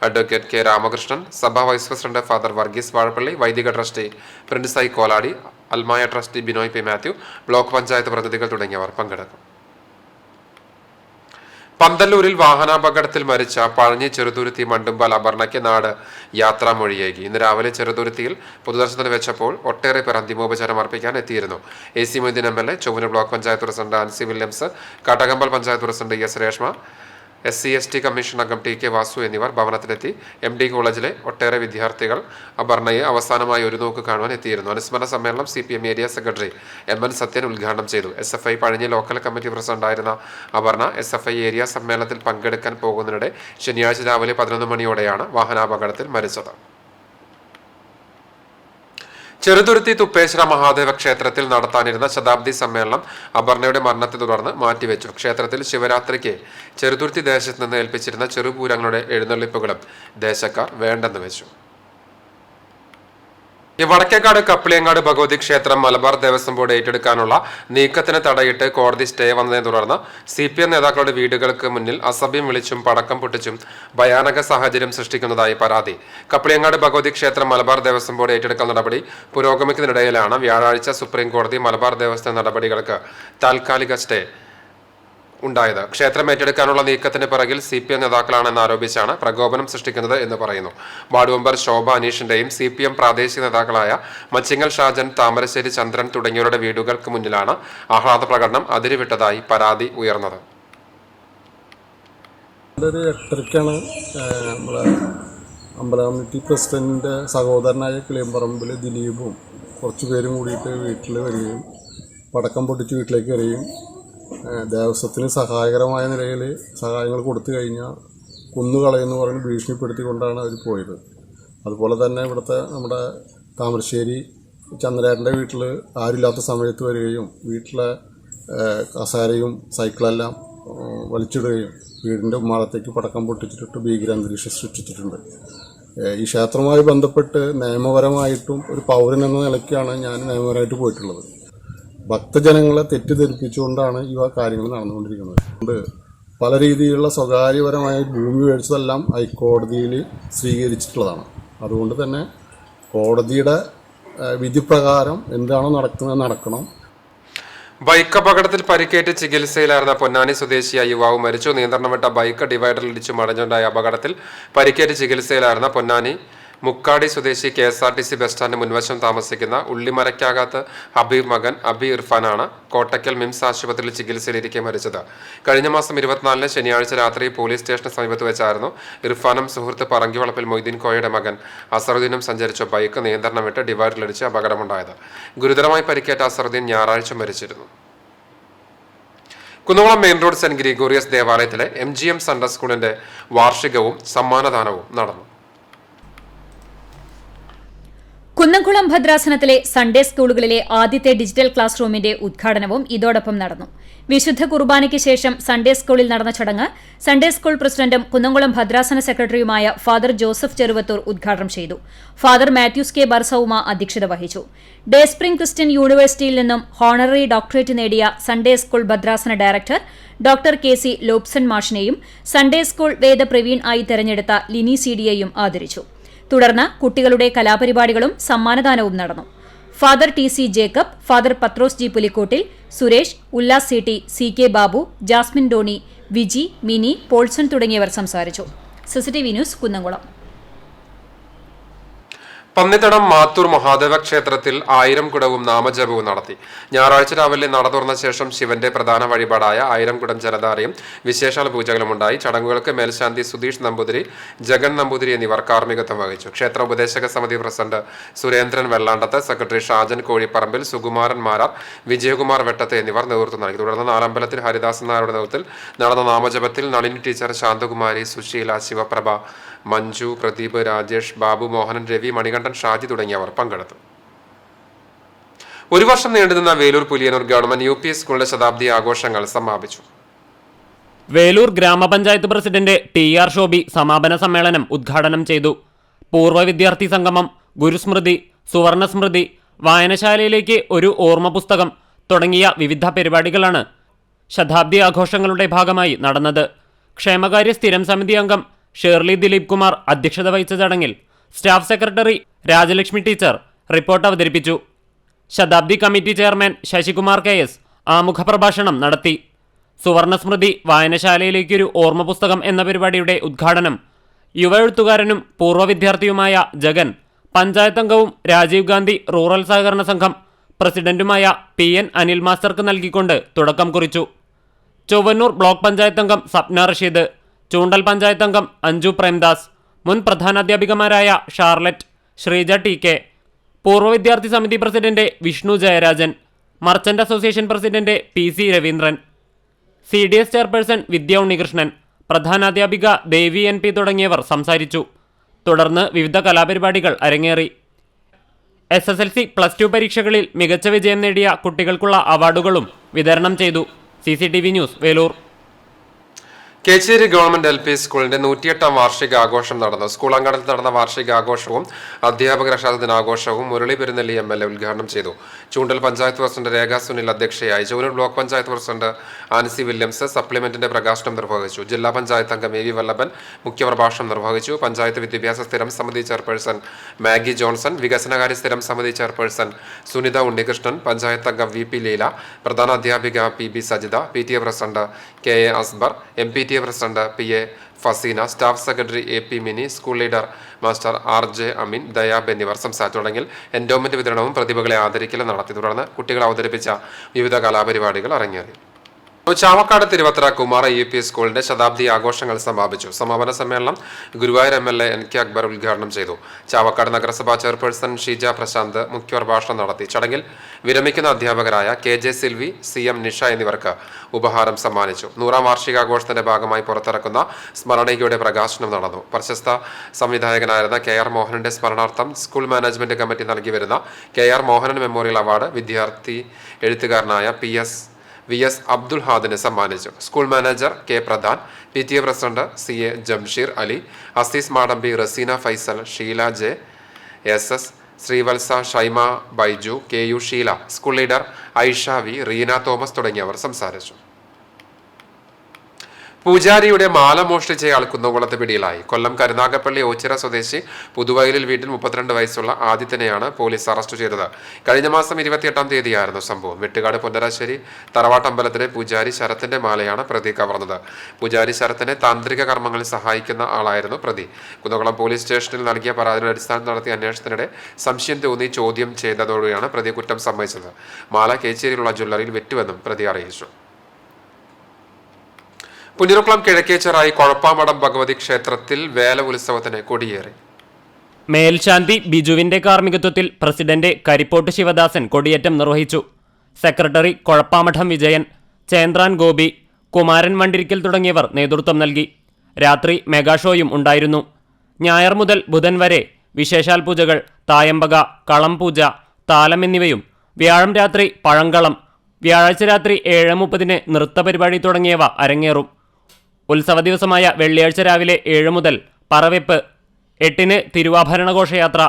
advocate K Ramakrishnan, സഭാ vice president father Varghese Vazhappilly, വൈദിക ട്രസ്റ്റി പ്രിൻസ് I കോലാടി, അൽമായ trustee Binoy P Mathew, block panchayat പ്രതിനിധികൾ തുടങ്ങിയവർ പങ്കെടുക്കും. പന്തല്ലൂരിൽ വാഹനാപകടത്തിൽ മരിച്ച പഴഞ്ഞി ചെറുതുരുത്തി മണ്ടുമ്പാൽ അപർണയ്ക്ക് നാട് യാത്രാമൊഴിയേകി. ഇന്ന് രാവിലെ ചെറുതുരുത്തിയിൽ പൊതുദർശനത്തിന് വെച്ചപ്പോൾ ഒട്ടേറെ പേർ അന്തിമോപചാരം അർപ്പിക്കാൻ എത്തിയിരുന്നു. AC Moideen MLA, Chowwur block panchayat president Ancy Williams, Kattakampal panchayat president S Reshma, SC/ST commission അംഗം TK വാസു എന്നിവർ ഭവനത്തിലെത്തി. MD കോളേജിലെ ഒട്ടേറെ വിദ്യാർത്ഥികൾ അപർണയെ അവസാനമായി ഒരു നോക്ക് കാണുവാൻ എത്തിയിരുന്നു. അനുസ്മരണ സമ്മേളനം CPM area secretary MN Sathyan ഉദ്ഘാടനം ചെയ്തു. SFI പഴഞ്ഞി ലോക്കൽ കമ്മിറ്റി പ്രസിഡന്റായിരുന്ന അപർണ SFI ഏരിയ സമ്മേളനത്തിൽ പങ്കെടുക്കാൻ പോകുന്നതിനിടെ ശനിയാഴ്ച രാവിലെ 11 മണിയോടെയാണ് വാഹനാപകടത്തിൽ മരിച്ചത്. ചെറുതുരുത്തി തുപ്പേശ്വര മഹാദേവ ക്ഷേത്രത്തിൽ നടത്താനിരുന്ന ശതാബ്ദി സമ്മേളനം അപർണയുടെ മരണത്തെ തുടർന്ന് മാറ്റിവെച്ചു. ക്ഷേത്രത്തിൽ ശിവരാത്രിക്ക് ചെറുതുരുത്തി ദേശത്ത് നിന്ന് ഏൽപ്പിച്ചിരുന്ന ചെറുപൂരങ്ങളുടെ എഴുന്നള്ളിപ്പുകളും ദേശക്കാർ വേണ്ടെന്ന് വെച്ചു. ഈ വടക്കേക്കാട് കപ്പിളിയങ്ങാട് ഭഗവതി ക്ഷേത്രം മലബാർ ദേവസ്വം ബോർഡ് ഏറ്റെടുക്കാനുള്ള നീക്കത്തിന് തടയിട്ട് കോടതി സ്റ്റേ വന്നതിനെ തുടർന്ന് CPM നേതാക്കളുടെ വീടുകൾക്ക് മുന്നിൽ അസഭ്യം വിളിച്ചും പടക്കം പൊട്ടിച്ചും ഭയാനക സാഹചര്യം സൃഷ്ടിക്കുന്നതായി പരാതി. കപ്പിളിയങ്ങാട് ഭഗവതി ക്ഷേത്രം മലബാർ ദേവസ്വം ബോർഡ് ഏറ്റെടുക്കൽ നടപടി പുരോഗമിക്കുന്നതിനിടയിലാണ് വ്യാഴാഴ്ച സുപ്രീം കോടതി മലബാർ ദേവസ്വം നടപടികൾക്ക് താൽക്കാലിക സ്റ്റേ ഉണ്ടായത്. ക്ഷേത്രം ഏറ്റെടുക്കാനുള്ള നീക്കത്തിന് പിറകിൽ CPM നേതാക്കളാണെന്ന് ആരോപിച്ചാണ് പ്രകോപനം സൃഷ്ടിക്കുന്നത് എന്ന് പറയുന്നു. വാർഡ് മെമ്പർ ശോഭ അനീഷിന്റെയും CPM പ്രാദേശിക നേതാക്കളായ മച്ചിങ്ങൽ ഷാജൻ, താമരശ്ശേരി ചന്ദ്രൻ തുടങ്ങിയവരുടെ വീടുകൾക്ക് മുന്നിലാണ് ആഹ്ലാദ പ്രകടനം അതിരുവിട്ടതായി പരാതി ഉയർന്നത്. 8:30 നമ്മളെ അമ്പലകമ്മിറ്റി പ്രസിഡന്റിന്റെ സഹോദരനായ കിളിയമ്പറമ്പിൽ ദിലീപും കുറച്ചു പേരും കൂടിയിട്ട് വീട്ടിൽ വരികയും പടക്കം പൊട്ടിച്ച് വീട്ടിലേക്ക് വരികയും ദേവസ്വത്തിന് സഹായകരമായ നിലയിൽ സഹായങ്ങൾ കൊടുത്തു കഴിഞ്ഞാൽ കുന്നുകളയെന്ന് പറഞ്ഞ് ഭീഷണിപ്പെടുത്തിക്കൊണ്ടാണ് അവർ പോയത്. അതുപോലെ തന്നെ ഇവിടുത്തെ നമ്മുടെ താമരശ്ശേരി ചന്ദ്രേട്ടൻ്റെ വീട്ടിൽ ആരില്ലാത്ത സമയത്ത് വരികയും വീട്ടിലെ കസേരയും സൈക്കിളെല്ലാം വലിച്ചിടുകയും വീടിൻ്റെ ഉമ്മാളത്തേക്ക് പടക്കം പൊട്ടിച്ചിട്ട് ഭീകരാന്തരീക്ഷം സൃഷ്ടിച്ചിട്ടുണ്ട്. ഈ ക്ഷേത്രവുമായി ബന്ധപ്പെട്ട് നിയമപരമായിട്ടും ഒരു പൗരൻ എന്ന നിലയ്ക്കാണ് ഞാൻ നിയമപരമായിട്ട് പോയിട്ടുള്ളത്. ഭക്തജനങ്ങളെ തെറ്റിദ്ധരിപ്പിച്ചുകൊണ്ടാണ് ഈ കാര്യങ്ങൾ നടന്നുകൊണ്ടിരിക്കുന്നത്. പല രീതിയിലുള്ള സ്വകാര്യപരമായ ഭൂമി മേടിച്ചതെല്ലാം ഹൈക്കോടതിയിൽ സ്വീകരിച്ചിട്ടുള്ളതാണ്. അതുകൊണ്ട് തന്നെ കോടതിയുടെ വിധിപ്രകാരം എന്താണോ നടക്കുന്നത് നടക്കണം. ബൈക്ക് അപകടത്തിൽ പരിക്കേറ്റ് ചികിത്സയിലായിരുന്ന പൊന്നാനി സ്വദേശിയായ യുവാവ് മരിച്ചു. നിയന്ത്രണം വിട്ട ബൈക്ക് ഡിവൈഡറിൽ ഇടിച്ചു മടഞ്ഞുണ്ടായ അപകടത്തിൽ പരിക്കേറ്റ് ചികിത്സയിലായിരുന്ന പൊന്നാനി മുക്കാടി സ്വദേശി KSRTC ബസ് സ്റ്റാൻഡ് മുൻവശം താമസിക്കുന്ന ഉള്ളിമരയ്ക്കാകത്ത് ഹബീബ് മകൻ അബി ഇർഫാനാണ് കോട്ടയ്ക്കൽ മിംസ് ആശുപത്രിയിൽ ചികിത്സയിലിരിക്കെ മരിച്ചത്. കഴിഞ്ഞ മാസം 24 ശനിയാഴ്ച രാത്രി പോലീസ് സ്റ്റേഷന് സമീപത്ത് വെച്ചായിരുന്നു ഇർഫാനും സുഹൃത്ത് പറങ്കിവളപ്പിൽ മൊയ്തീൻ കോയയുടെ മകൻ അസറുദ്ദീനും സഞ്ചരിച്ച ബൈക്ക് നിയന്ത്രണം വിട്ട് ഡിവൈഡറിലിടിച്ച് അപകടമുണ്ടായത്. ഗുരുതരമായി പരിക്കേറ്റ അസറുദ്ദീൻ ഞായറാഴ്ച മരിച്ചിരുന്നു. Kunnamkulam main road saint Gregorios ദേവാലയത്തിലെ MGM സൺഡേ സ്കൂളിന്റെ വാർഷികവും സമ്മാനദാനവും നടന്നു. കുന്നംകുളം ഭദ്രാസനത്തിലെ സൺഡേ സ്കൂളുകളിലെ ആദ്യത്തെ ഡിജിറ്റൽ ക്ലാസ് റൂമിന്റെ ഉദ്ഘാടനവും ഇതോടൊപ്പം നടന്നു. വിശുദ്ധ കുർബാനയ്ക്ക് ശേഷം സൺഡേ സ്കൂളിൽ നടന്ന ചടങ്ങ് സൺഡേ സ്കൂൾ പ്രസിഡന്റും കുന്നംകുളം ഭദ്രാസന സെക്രട്ടറിയുമായ ഫാദർ ജോസഫ് ചെറുവത്തൂർ ഉദ്ഘാടനം ചെയ്തു. Father Mathews K. ബർസൌമ അധ്യക്ഷത വഹിച്ചു. ഡേ സ്പ്രിംഗ് ക്രിസ്ത്യൻ യൂണിവേഴ്സിറ്റിയിൽ നിന്നും ഹോണററി ഡോക്ടറേറ്റ് നേടിയ സൺഡേ സ്കൂൾ ഭദ്രാസന ഡയറക്ടർ ഡോക്ടർ KC ലോബ്സൺ മാഷിനെയും സൺഡേ സ്കൂൾ വേദ പ്രവീൺ ആയി തെരഞ്ഞെടുത്ത ലിനി CDയെയും ആദരിച്ചു. തുടർന്ന് കുട്ടികളുടെ കലാപരിപാടികളും സമ്മാനദാനവും നടന്നു. Father TC Jacob, father Pathrose G. Pulikottil, Suresh, Ullas CT, CK Babu, Jasmine Doni, Viji, Mini, Polson തുടങ്ങിയവർ സംസാരിച്ചു. CCTV news Kunnamkulam. പന്നിത്തടം മാത്തൂർ മഹാദേവ ക്ഷേത്രത്തിൽ 1000 കുടവും നാമജപവും നടത്തി. ഞായറാഴ്ച രാവിലെ നട തുറന്ന ശേഷം ശിവന്റെ പ്രധാന വഴിപാടായ 1000 കുടം ജലധാരയും വിശേഷാൽ പൂജകളും ഉണ്ടായി. ചടങ്ങുകൾക്ക് മേൽശാന്തി സുധീഷ് നമ്പൂതിരി, ജഗൻ നമ്പൂതിരി എന്നിവർ കാർമ്മികത്വം വഹിച്ചു. ക്ഷേത്ര ഉപദേശക സമിതി പ്രസിഡന്റ് സുരേന്ദ്രൻ വെള്ളാണ്ടത്ത്, സെക്രട്ടറി ഷാജൻ കോഴിപ്പറമ്പിൽ, സുകുമാരൻ മാരാർ, വിജയകുമാർ വെട്ടത്ത് എന്നിവർ നേതൃത്വം നൽകി. തുടർന്ന് നാലമ്പലത്തിൽ ഹരിദാസൻ നായരുടെ നേതൃത്വത്തിൽ നടന്ന നാമജപത്തിൽ നളിനി ടീച്ചർ, ശാന്തകുമാരി, സുശീല, ശിവപ്രഭ, മഞ്ജു, പ്രദീപ്, രാജേഷ്, ബാബു, മോഹനൻ, രവി, മണികണ്ഠൻ, ഷാജി തുടങ്ങിയവർ പങ്കെടുത്തു. ഒരു വർഷം നീണ്ടുനിന്ന വേലൂർ പുലിയന്നൂർ ഗവൺമെന്റ് UP സ്കൂളിന്റെ ശതാബ്ദി ആഘോഷങ്ങൾ സമാപിച്ചു. വേലൂർ ഗ്രാമപഞ്ചായത്ത് പ്രസിഡന്റ് TR ഷോബി സമാപന സമ്മേളനം ഉദ്ഘാടനം ചെയ്തു. പൂർവ്വ വിദ്യാർത്ഥി സംഗമം, ഗുരുസ്മൃതി, സുവർണസ്മൃതി, വായനശാലയിലേക്ക് ഒരു ഓർമ്മ പുസ്തകം തുടങ്ങിയ വിവിധ പരിപാടികളാണ് ശതാബ്ദി ആഘോഷങ്ങളുടെ ഭാഗമായി നടന്നത്. ക്ഷേമകാര്യ സ്ഥിരം സമിതി അംഗം ഷേർലി ദിലീപ് കുമാർ അധ്യക്ഷത വഹിച്ച ചടങ്ങിൽ staff secretary Rajalakshmi teacher report അവതരിപ്പിച്ചു. ശതാബ്ദി കമ്മിറ്റി ചെയർമാൻ ശശികുമാർ KS ആമുഖ പ്രഭാഷണം നടത്തി. സുവർണസ്മൃതി വായനശാലയിലേക്കൊരു ഓർമ്മ പുസ്തകം എന്ന പരിപാടിയുടെ ഉദ്ഘാടനം യുവ എഴുത്തുകാരനും പൂർവ്വ വിദ്യാർത്ഥിയുമായ ജഗൻ, പഞ്ചായത്ത് അംഗവും രാജീവ് ഗാന്ധി റൂറൽ സഹകരണ സംഘം പ്രസിഡന്റുമായ PN അനിൽ മാസ്റ്റർക്ക് നൽകിക്കൊണ്ട് തുടക്കം കുറിച്ചു. ചൊവ്വന്നൂർ ബ്ലോക്ക് പഞ്ചായത്ത് അംഗം സപ്ന റഷീദ്, ചൂണ്ടൽ പഞ്ചായത്ത് അംഗം അഞ്ജു പ്രേംദാസ്, മുൻ പ്രധാനാധ്യാപികമാരായ ഷാർലറ്റ്, ശ്രീജ TK, പൂർവ്വ വിദ്യാർത്ഥി സമിതി president Vishnu Jayarajan, merchant association president PC Raveendran, CDS chairperson Vidya Unnikrishnan, പ്രധാനാധ്യാപിക ദേവി NP തുടങ്ങിയവർ സംസാരിച്ചു. തുടർന്ന് വിവിധ കലാപരിപാടികൾ അരങ്ങേറി. SSLC +2 പരീക്ഷകളിൽ മികച്ച വിജയം നേടിയ കുട്ടികൾക്കുള്ള അവാർഡുകളും വിതരണം ചെയ്തു. CCTV news Velur. Kechery government LP സ്കൂളിന്റെ 108ാം വാർഷികാഘോഷം നടന്നു. സ്കൂൾ അങ്കണത്തിൽ നടന്ന വാർഷികാഘോഷവും അധ്യാപക രക്ഷാ ദിനാഘോഷവും മുരളി പെരുന്നെല്ലി MLA ഉദ്ഘാടനം ചെയ്തു. ചൂണ്ടൽ പഞ്ചായത്ത് പ്രസിഡന്റ് രേഖ സുനിൽ അധ്യക്ഷയായി. ചൂനൂർ ബ്ലോക്ക് പഞ്ചായത്ത് പ്രസിഡന്റ് ആൻസി വില്യംസ് സപ്ലിമെന്റിന്റെ പ്രകാശനം നിർവഹിച്ചു. ജില്ലാ പഞ്ചായത്ത് അംഗം AV വല്ലഭൻ മുഖ്യപ്രഭാഷണം നിർവഹിച്ചു. പഞ്ചായത്ത് വിദ്യാഭ്യാസ സ്ഥിരം സമിതി ചെയർപേഴ്സൺ മാഗി ജോൺസൺ, വികസനകാര്യ സ്ഥിരം സമിതി ചെയർപേഴ്സൺ സുനിത ഉണ്ണികൃഷ്ണൻ, പഞ്ചായത്ത് അംഗം VP ലീല, പ്രധാന അധ്യാപിക PB Sajitha, PTA president KA അസ്ബർ, MPTA president PA Faseena, staff secretary AP mini, school leader master RJ അമീൻ, ദയാബ് എന്നിവർ സംസാരിച്ചു. തുടങ്ങിൽ എൻഡോമെന്റ് വിതരണവും പ്രതിഭകളെ ആദരിക്കലും നടത്തി. തുടർന്ന് കുട്ടികൾ അവതരിപ്പിച്ച വിവിധ കലാപരിപാടികൾ അരങ്ങേറി. ചാവക്കാട് തിരുവത്ര കുമാർ UP സ്കൂളിന്റെ ശതാബ്ദി ആഘോഷങ്ങൾ സമാപിച്ചു. സമാപന സമ്മേളനം ഗുരുവായൂർ MLA NK അക്ബർ ഉദ്ഘാടനം ചെയ്തു. ചാവക്കാട് നഗരസഭാ ചെയർപേഴ്സൺ ഷീജ പ്രശാന്ത് മുഖ്യപ്രഭാഷണം നടത്തി. ചടങ്ങിൽ വിരമിക്കുന്ന അധ്യാപകരായ KJ സിൽവി, CM നിഷ എന്നിവർക്ക് ഉപഹാരം സമ്മാനിച്ചു. 100ാം വാർഷികാഘോഷത്തിന്റെ ഭാഗമായി പുറത്തിറക്കുന്ന സ്മരണികയുടെ പ്രകാശനം നടന്നു. പ്രശസ്ത സംവിധായകനായിരുന്ന KR മോഹനന്റെ സ്മരണാർത്ഥം സ്കൂൾ മാനേജ്മെന്റ് കമ്മിറ്റി നൽകി വരുന്ന KR മോഹനൻ മെമ്മോറിയൽ അവാർഡ് വിദ്യാർത്ഥി എഴുത്തുകാരനായ VS അബ്ദുൽ ഹാദിന് സമ്മാനിച്ചു. School manager K Pradhan, PTA president CA Jamsheer Ali, Azeez Madambi, Raseena Faisal, Sheela J, SS Srivatsa, Shaima Baiju, KU Sheela, school leader Aisha V, Reena Thomas തുടങ്ങിയവർ സംസാരിച്ചു. പൂജാരിയുടെ മാല മോഷ്ടിച്ചയാൾ കുന്നംകുളത്ത് പിടിയിലായി. കൊല്ലം കരുനാഗപ്പള്ളി ഓച്ചിറ സ്വദേശി പുതുവയലിൽ വീട്ടിൽ 32 വയസ്സുള്ള ആദിത്യനെയാണ് പോലീസ് അറസ്റ്റ് ചെയ്തത്. കഴിഞ്ഞ മാസം 28-ാം തീയതിയായിരുന്നു സംഭവം. വെട്ടുകാട് പൊന്നരാശ്ശേരി തറവാട്ടമ്പലത്തിലെ പൂജാരി ശരത്തിന്റെ മാലയാണ് പ്രതി കവർന്നത്. പൂജാരി ശരത്തിനെ താന്ത്രിക കർമ്മങ്ങളിൽ സഹായിക്കുന്ന ആളായിരുന്നു പ്രതി. കുന്നംകുളം പോലീസ് സ്റ്റേഷനിൽ നൽകിയ പരാതിയുടെ അടിസ്ഥാനത്തിൽ നടത്തിയ അന്വേഷണത്തിനിടെ സംശയം തോന്നി ചോദ്യം ചെയ്തതോടെയാണ് പ്രതി കുറ്റം സമ്മതിച്ചത്. മാല കേച്ചേരിയിലുള്ള ജ്വല്ലറിയിൽ വിറ്റുവെന്നും പ്രതി അറിയിച്ചു. പുന്നൂർക്കുളം കിഴക്കേച്ചറായി കൊഴപ്പാമഠം ഭഗവതി ക്ഷേത്രത്തിൽ വേല ഉത്സവത്തിന് കൊടിയേറി. മേൽശാന്തി ബിജുവിന്റെ കാർമ്മികത്വത്തിൽ പ്രസിഡന്റ് കരിപ്പോട്ട് ശിവദാസൻ കൊടിയേറ്റം നിർവഹിച്ചു. സെക്രട്ടറി കൊഴപ്പാമഠം വിജയൻ, ചേന്ദ്രാൻ ഗോപി, കുമാരൻ വണ്ടിരിക്കൽ തുടങ്ങിയവർ നേതൃത്വം നൽകി. രാത്രി മെഗാഷോയും ഉണ്ടായിരുന്നു. ഞായർ മുതൽ ബുധൻ വരെ വിശേഷാൽ പൂജകൾ, തായമ്പക, കളം പൂജ, താലം എന്നിവയും, വ്യാഴം രാത്രി പഴങ്കളം, വ്യാഴാഴ്ച രാത്രി 7:30 നൃത്തപരിപാടി തുടങ്ങിയവ അരങ്ങേറും. ഉത്സവ ദിവസമായ വെള്ളിയാഴ്ച രാവിലെ 7 മുതൽ പറവെപ്പ്, 8 തിരുവാഭരണ ഘോഷയാത്ര,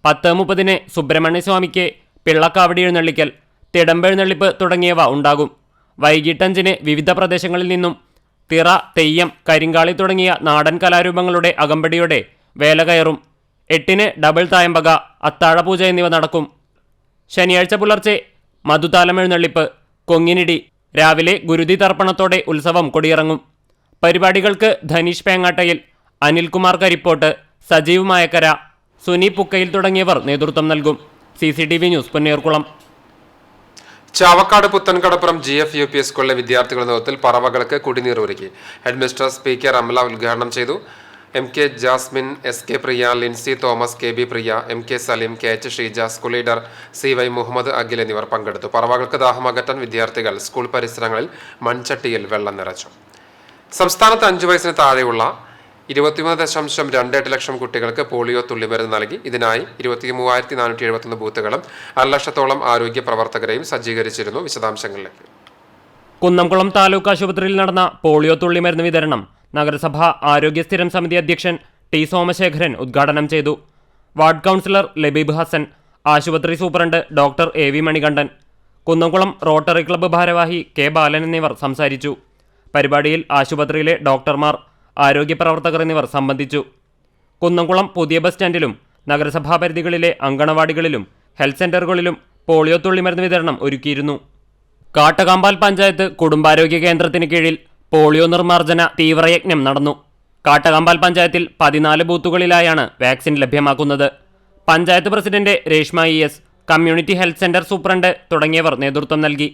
10:30 സുബ്രഹ്മണ്യസ്വാമിക്ക് പിള്ളക്കാവടി എഴുന്നള്ളിക്കൽ, തിടമ്പെഴുന്നള്ളിപ്പ് തുടങ്ങിയവ ഉണ്ടാകും. വൈകിട്ട് 5 വിവിധ പ്രദേശങ്ങളിൽ നിന്നും തിറ, തെയ്യം, കരിങ്കാളി തുടങ്ങിയ നാടൻ കലാരൂപങ്ങളുടെ അകമ്പടിയോടെ വേല കയറും. 8 ഡബിൾ തായമ്പക, അത്താഴപൂജ എന്നിവ നടക്കും. ശനിയാഴ്ച പുലർച്ചെ മധുതാലം എഴുന്നള്ളിപ്പ്, കൊങ്ങിനിടി, രാവിലെ ഗുരുതി തർപ്പണത്തോടെ ഉത്സവം കൊടിയിറങ്ങും. പരിപാടികൾക്ക് ധനീഷ് പേങ്ങാട്ടയിൽ, അനിൽകുമാർ കരിപ്പോട്ട്, സജീവ് മായക്കര, സുനി പുക്കയിൽ തുടങ്ങിയവർ നേതൃത്വം നൽകും. CCTV news Punnayurkulam. Chavakkad Puthenkadappuram GF UP സ്കൂളിലെ വിദ്യാർത്ഥികളുടെ നേതൃത്വത്തിൽ പറവകൾക്ക് കുടിനീർ ഒരുക്കി. ഹെഡ്മിസ്റ്റർ സ്പീക്കർ അമല ഉദ്ഘാടനം ചെയ്തു. MK Jasmine, SK Priya, Lincy Thomas, KB Priya, MK Saleem, KH Sheeja, school leader CY Muhammad Akhil എന്നിവർ പങ്കെടുത്തു. പറവകൾക്ക് ദാഹമകറ്റാൻ വിദ്യാർത്ഥികൾ സ്കൂൾ പരിസരങ്ങളിൽ മൺചട്ടിയിൽ വെള്ളം നിറച്ചു. സംസ്ഥാനത്ത് 5 വയസ്സിന് താഴെയുള്ള 23.28 ലക്ഷം കുട്ടികൾക്ക് പോളിയോ തുള്ളിമരുന്ന് നൽകി. ഇതിനായി 23,471 ബൂത്തുകളും 1 ലക്ഷത്തോളം ആരോഗ്യ പ്രവർത്തകരെയും സജ്ജീകരിച്ചിരുന്നു. വിശദാംശങ്ങളിലേക്ക്. കുന്നംകുളം താലൂക്ക് ആശുപത്രിയിൽ നടന്ന പോളിയോ തുള്ളിമരുന്ന് വിതരണം നഗരസഭാ ആരോഗ്യ സ്ഥിരം സമിതി അധ്യക്ഷൻ T സോമശേഖരൻ ഉദ്ഘാടനം ചെയ്തു. വാർഡ് കൗൺസിലർ ലബീബ് ഹസൻ, ആശുപത്രി superintendent doctor AV Manikandan, Kunnamkulam rotary club ഭാരവാഹി K ബാലൻ എന്നിവർ സംസാരിച്ചു. പരിപാടിയിൽ ആശുപത്രിയിലെ ഡോക്ടർമാർ, ആരോഗ്യ പ്രവർത്തകർ എന്നിവർ സംബന്ധിച്ചു. കുന്നംകുളം പുതിയ ബസ് സ്റ്റാൻഡിലും നഗരസഭാ പരിധികളിലെ അങ്കണവാടികളിലും ഹെൽത്ത് സെന്ററുകളിലും പോളിയോ തുള്ളിമരുന്ന് വിതരണം ഒരുക്കിയിരുന്നു. കാട്ടകാമ്പാൽ പഞ്ചായത്ത് കുടുംബാരോഗ്യ കേന്ദ്രത്തിന് കീഴിൽ പോളിയോ നിർമ്മാർജ്ജന തീവ്രയജ്ഞം നടന്നു. കാട്ടകാമ്പാൽ പഞ്ചായത്തിൽ 14 ബൂത്തുകളിലായാണ് വാക്സിൻ ലഭ്യമാക്കുന്നത്. Panchayat president Reshma ES, community health centre superintendent തുടങ്ങിയവർ നേതൃത്വം നൽകി.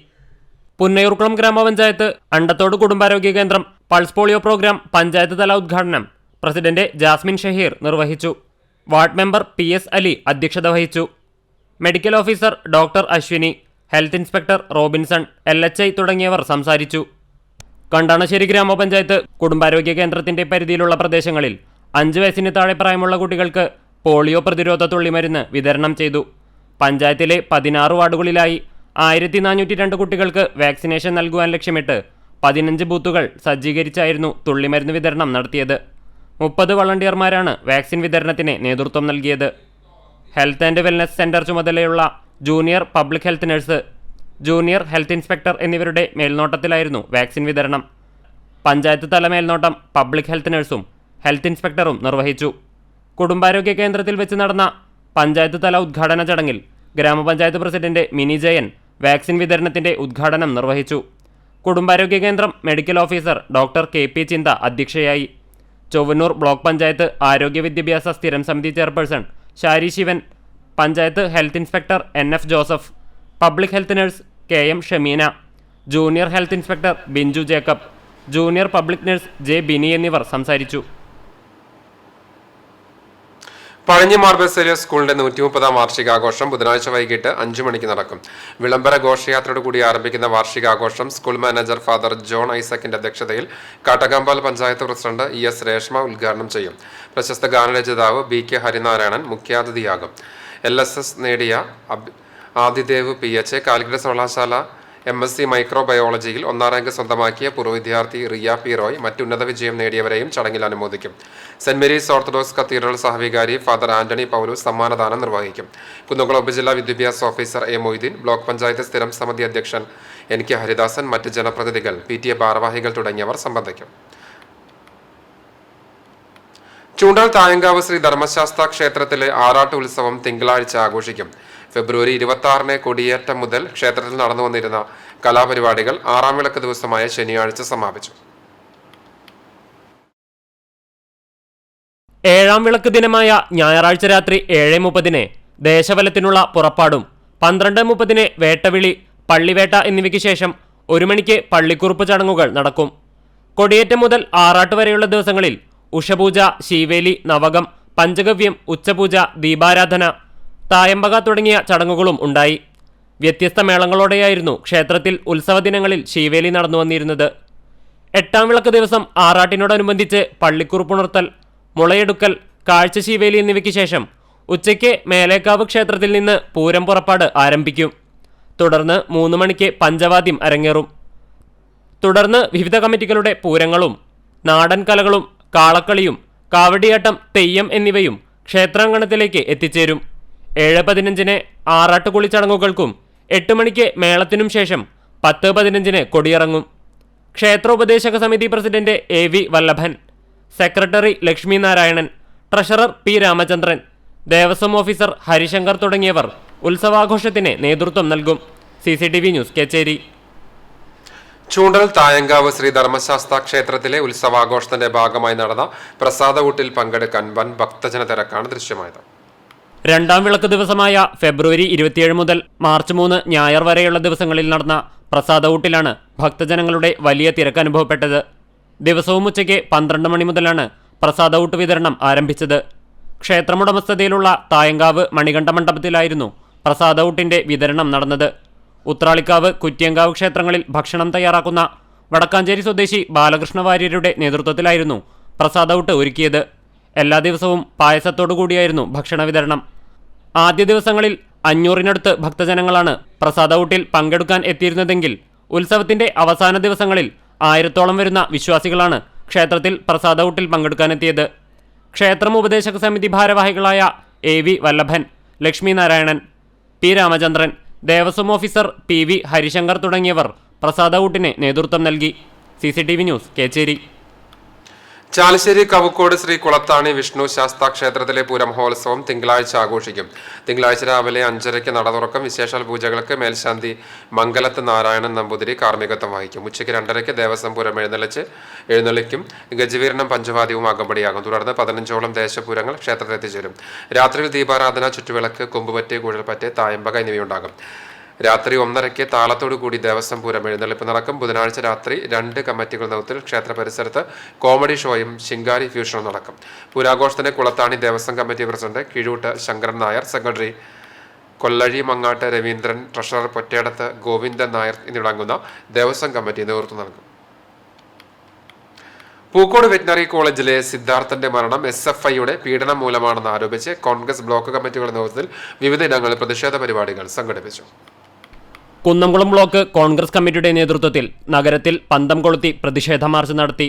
പുന്നയൂർക്കുളം ഗ്രാമപഞ്ചായത്ത് അണ്ടത്തോട് കുടുംബാരോഗ്യ കേന്ദ്രം പൾസ് പോളിയോ പ്രോഗ്രാം പഞ്ചായത്ത് തല ഉദ്ഘാടനം പ്രസിഡന്റ് ജാസ്മിൻ ഷഹീർ നിർവഹിച്ചു. വാർഡ് മെമ്പർ PS അലി അധ്യക്ഷത വഹിച്ചു. Medical officer doctor Ashwini, health inspector Robinson, LHI തുടങ്ങിയവർ സംസാരിച്ചു. കണ്ടാണശ്ശേരി ഗ്രാമപഞ്ചായത്ത് കുടുംബാരോഗ്യ കേന്ദ്രത്തിന്റെ പരിധിയിലുള്ള പ്രദേശങ്ങളിൽ 5 വയസ്സിന് താഴെ പ്രായമുള്ള കുട്ടികൾക്ക് പോളിയോ പ്രതിരോധ തുള്ളിമരുന്ന് വിതരണം ചെയ്തു. പഞ്ചായത്തിലെ 16 വാർഡുകളിലായി 1402 കുട്ടികൾക്ക് വാക്സിനേഷൻ നൽകുവാൻ ലക്ഷ്യമിട്ട് 15 ബൂത്തുകൾ സജ്ജീകരിച്ചായിരുന്നു തുള്ളിമരുന്ന് വിതരണം നടത്തിയത്. 30 വളണ്ടിയർമാരാണ് വാക്സിൻ വിതരണത്തിന് നേതൃത്വം നൽകിയത്. ഹെൽത്ത് ആൻഡ് വെൽനസ് സെന്റർ ചുമതലയുള്ള junior public health nurse, junior health inspector എന്നിവരുടെ മേൽനോട്ടത്തിലായിരുന്നു വാക്സിൻ വിതരണം. പഞ്ചായത്ത് തല മേൽനോട്ടം പബ്ലിക് ഹെൽത്ത് നഴ്സും ഹെൽത്ത് ഇൻസ്പെക്ടറും നിർവഹിച്ചു. കുടുംബാരോഗ്യ കേന്ദ്രത്തിൽ വെച്ച് നടന്ന പഞ്ചായത്ത് തല ഉദ്ഘാടന ചടങ്ങിൽ ഗ്രാമപഞ്ചായത്ത് പ്രസിഡന്റ് മിനി ജയൻ വാക്സിൻ വിതരണത്തിന്റെ ഉദ്ഘാടനം നിർവഹിച്ചു. കുടുംബാരോഗ്യ കേന്ദ്രം മെഡിക്കൽ ഓഫീസർ ഡോക്ടർ KP ചിന്ത അധ്യക്ഷയായി. ചൊവ്വന്നൂർ ബ്ലോക്ക് പഞ്ചായത്ത് ആരോഗ്യ വിദ്യാഭ്യാസ സ്ഥിരം സമിതി chairperson Shari Sivan, panchayat health inspector NF Joseph, public health nurse KM Shameena, junior health inspector Binchu Jacob, junior public nurse J Bini എന്നിവർ സംസാരിച്ചു. പഴഞ്ഞി മാർ ബസേലിയ സ്കൂളിന്റെ 130ാം വാർഷികാഘോഷം ബുധനാഴ്ച വൈകിട്ട് 5 മണിക്ക് നടക്കും. വിളംബര ഘോഷയാത്രയോടുകൂടി ആരംഭിക്കുന്ന വാർഷികാഘോഷം സ്കൂൾ മാനേജർ ഫാദർ ജോൺ ഐസക്കിന്റെ അധ്യക്ഷതയിൽ കാട്ടകമ്പാൽ പഞ്ചായത്ത് പ്രസിഡന്റ് ES രേഷ്മ ഉദ്ഘാടനം ചെയ്യും. പ്രശസ്ത ഗാനരചയിതാവ് BK ഹരിനാരായണൻ മുഖ്യാതിഥിയാകും. LSS നേടിയ ആദിദേവ് PH, കാലിക്കറ്റ് സർവകലാശാല MSc മൈക്രോബയോളജിയിൽ 1ാം റാങ്ക് സ്വന്തമാക്കിയ പൂർവ്വ വിദ്യാർത്ഥി റിയ P റോയ് മറ്റുന്നത വിജയം നേടിയവരെയും ചടങ്ങിൽ അനുമോദിക്കും. സെന്റ് മേരീസ് ഓർത്തഡോക്സ് കത്തീഡ്രൽ സഹവികാരി ഫാദർ ആന്റണി പൗലോസ് സമ്മാനദാനം നിർവഹിക്കും. കുന്നംകുളം ഉപജില്ലാ വിദ്യാഭ്യാസ officer A Moideen, block panchayat സ്ഥിരം സമിതി അധ്യക്ഷൻ NK ഹരിദാസൻ, മറ്റ് ജനപ്രതിനിധികൾ, PTA ഭാരവാഹികൾ തുടങ്ങിയവർ സംബന്ധിക്കും. ചൂണ്ടാൽ തായങ്കാവ് ശ്രീ ധർമ്മശാസ്ത്ര ക്ഷേത്രത്തിലെ ആറാട്ട് ഉത്സവം തിങ്കളാഴ്ച ആഘോഷിക്കും. ഫെബ്രുവരി 26-ന് കൊടിയേറ്റം മുതൽ ക്ഷേത്രത്തിൽ നടന്നു വന്നിരുന്ന കലാപരിപാടികൾ 6ാം വിളക്ക് ദിവസമായ ശനിയാഴ്ച സമാപിച്ചു. 7ാം വിളക്ക് ദിനമായ ഞായറാഴ്ച രാത്രി 7:30-ന് ദേശവലത്തിനുള്ള പുറപ്പാടും 12:30-ന് വേട്ടവിളി, പള്ളിവേട്ട എന്നിവയ്ക്ക് ശേഷം 1 മണിക്ക് പള്ളിക്കുറുപ്പ് ചടങ്ങുകൾ നടക്കും. കൊടിയേറ്റം മുതൽ ആറാട്ട് വരെയുള്ള ദിവസങ്ങളിൽ ഉഷപൂജ, ശീവേലി, നവകം, പഞ്ചഗവ്യം, ഉച്ചപൂജ, ദീപാരാധന, തായമ്പക തുടങ്ങിയ ചടങ്ങുകളും ഉണ്ടായി. വ്യത്യസ്ത മേളങ്ങളോടെയായിരുന്നു ക്ഷേത്രത്തിൽ ഉത്സവ ദിനങ്ങളിൽ ശീവേലി നടന്നു വന്നിരുന്നത്. 8ാം വിളക്ക് ദിവസം ആറാട്ടിനോടനുബന്ധിച്ച് പള്ളിക്കുറുപ്പുണർത്തൽ, മുളയെടുക്കൽ, കാഴ്ച ശീവേലി എന്നിവയ്ക്ക് ശേഷം ഉച്ചയ്ക്ക് മേലേക്കാവ് ക്ഷേത്രത്തിൽ നിന്ന് പൂരം പുറപ്പാട് ആരംഭിക്കും. തുടർന്ന് 3 മണിക്ക് പഞ്ചവാദ്യം അരങ്ങേറും. തുടർന്ന് വിവിധ കമ്മിറ്റികളുടെ പൂരങ്ങളും നാടൻ കലകളും കാളക്കളിയും കാവടിയാട്ടം, തെയ്യം എന്നിവയും ക്ഷേത്രാങ്കണത്തിലേക്ക് എത്തിച്ചേരും. 7:15-ന് ആറാട്ടുകുളി ചടങ്ങുകൾക്കും 8 മണിക്ക് മേളത്തിനും ശേഷം 10:15-ന് കൊടിയിറങ്ങും. ക്ഷേത്ര ഉപദേശക സമിതി president AV Vallabhan, secretary Lakshmi Narayanan, treasurer P Ramachandran, Devaswom officer Harishankar തുടങ്ങിയവർ ഉത്സവാഘോഷത്തിന് നേതൃത്വം നൽകും. CCTV news, Kechery. ചൂണ്ടൽ തായങ്കാവ് ശ്രീ ധർമ്മശാസ്ത്ര ക്ഷേത്രത്തിലെ ഉത്സവാഘോഷത്തിന്റെ ഭാഗമായി നടന്ന പ്രസാദകൂട്ടിൽ പങ്കെടുക്കാൻ വൻ ഭക്തജന തിരക്കാണ് ദൃശ്യമായത്. 2ാം വിളക്ക് ദിവസമായ ഫെബ്രുവരി 27 മുതൽ മാർച്ച് 3 ഞായർ വരെയുള്ള ദിവസങ്ങളിൽ നടന്ന പ്രസാദകൂട്ടിലാണ് ഭക്തജനങ്ങളുടെ വലിയ തിരക്ക് അനുഭവപ്പെട്ടത്. ദിവസവും ഉച്ചയ്ക്ക് 12 മണി മുതലാണ് പ്രസാദകൂട്ട് വിതരണം ആരംഭിച്ചത്. ക്ഷേത്രമുടമസ്ഥതയിലുള്ള തായങ്കാവ് മണികണ്ഠ മണ്ഡപത്തിലായിരുന്നു പ്രസാദകൂട്ടിന്റെ വിതരണം നടന്നത്. ഉത്രാളിക്കാവ്, കുറ്റ്യങ്കാവ് ക്ഷേത്രങ്ങളിൽ ഭക്ഷണം തയ്യാറാക്കുന്ന വടക്കാഞ്ചേരി സ്വദേശി ബാലകൃഷ്ണ വാര്യരുടെ നേതൃത്വത്തിലായിരുന്നു പ്രസാദകൂട്ട് ഒരുക്കിയത്. എല്ലാ ദിവസവും പായസത്തോടു കൂടിയായിരുന്നു ഭക്ഷണ വിതരണം. ആദ്യ ദിവസങ്ങളിൽ 500-നടുത്ത് ഭക്തജനങ്ങളാണ് പ്രസാദകൂട്ടിൽ പങ്കെടുക്കാൻ എത്തിയിരുന്നതെങ്കിൽ ഉത്സവത്തിന്റെ അവസാന ദിവസങ്ങളിൽ 1000-ഓളം വരുന്ന വിശ്വാസികളാണ് ക്ഷേത്രത്തിൽ പ്രസാദകൂട്ടിൽ പങ്കെടുക്കാനെത്തിയത്. ക്ഷേത്രം ഉപദേശക സമിതി ഭാരവാഹികളായ AV Vallabhan, Lakshmi Narayanan, P Ramachandran, Devaswom officer PV Harishankar തുടങ്ങിയവർ പ്രസാദകൂട്ടിന് നേതൃത്വം നൽകി. CCTV news, Kechery. ചാലശ്ശേരി കവുക്കോട് ശ്രീ കുളത്താണി വിഷ്ണു ശാസ്താ ക്ഷേത്രത്തിലെ പൂരമഹോത്സവം തിങ്കളാഴ്ച ആഘോഷിക്കും. തിങ്കളാഴ്ച രാവിലെ 5:30-ക്ക് നട തുറക്കും. വിശേഷാൽ പൂജകൾക്ക് മേൽശാന്തി മംഗലത്ത് നാരായണൻ നമ്പൂതിരി കാർമ്മികത്വം വഹിക്കും. ഉച്ചയ്ക്ക് 2:30-ക്ക് ദേവസ്വം പൂരം എഴുന്നള്ളിക്കും. ഗജവീരണം പഞ്ചവാദ്യവും അകമ്പടിയാകും. തുടർന്ന് 15ഓളം ദേശപൂരങ്ങൾ ക്ഷേത്രത്തിൽ എത്തിച്ചേരും. രാത്രിയിൽ ദീപാരാധന, ചുറ്റുവിളക്ക്, കൊമ്പുപറ്റ്, കുഴൽപ്പറ്റ്, തായമ്പക എന്നിവയുണ്ടാകും. രാത്രി 1:30-ക്ക് താളത്തോടു കൂടി ദേവസ്വം പൂരം എഴുന്നള്ളിപ്പ് നടക്കും. ബുധനാഴ്ച രാത്രി 2 കമ്മിറ്റികളുടെ നേതൃത്വത്തിൽ ക്ഷേത്ര പരിസരത്ത് കോമഡി ഷോയും ശിങ്കാരി ഫ്യൂഷനും നടക്കും. പൂരാഘോഷത്തിന് Kulathani Devaswom committee president Keezhoot Sankaran Nair, secretary Kollazhi Mangat Raveendran, treasurer Pottedath Govindan Nair എന്നിവരടങ്ങുന്ന ദേവസ്വം കമ്മിറ്റി നേതൃത്വം നൽകും. പൂക്കോട് വെറ്റിനറി കോളേജിലെ സിദ്ധാർത്ഥന്റെ മരണം SFIയുടെ പീഡനം മൂലമാണെന്ന് ആരോപിച്ച് കോൺഗ്രസ് ബ്ലോക്ക് കമ്മിറ്റികളുടെ നേതൃത്വത്തിൽ വിവിധ ഇടങ്ങളിൽ പ്രതിഷേധ പരിപാടികൾ സംഘടിപ്പിച്ചു. കുന്നംകുളം ബ്ലോക്ക് കോൺഗ്രസ് കമ്മിറ്റിയുടെ നേതൃത്വത്തിൽ നഗരത്തിൽ പന്തം കൊളുത്തി പ്രതിഷേധ മാർച്ച് നടത്തി.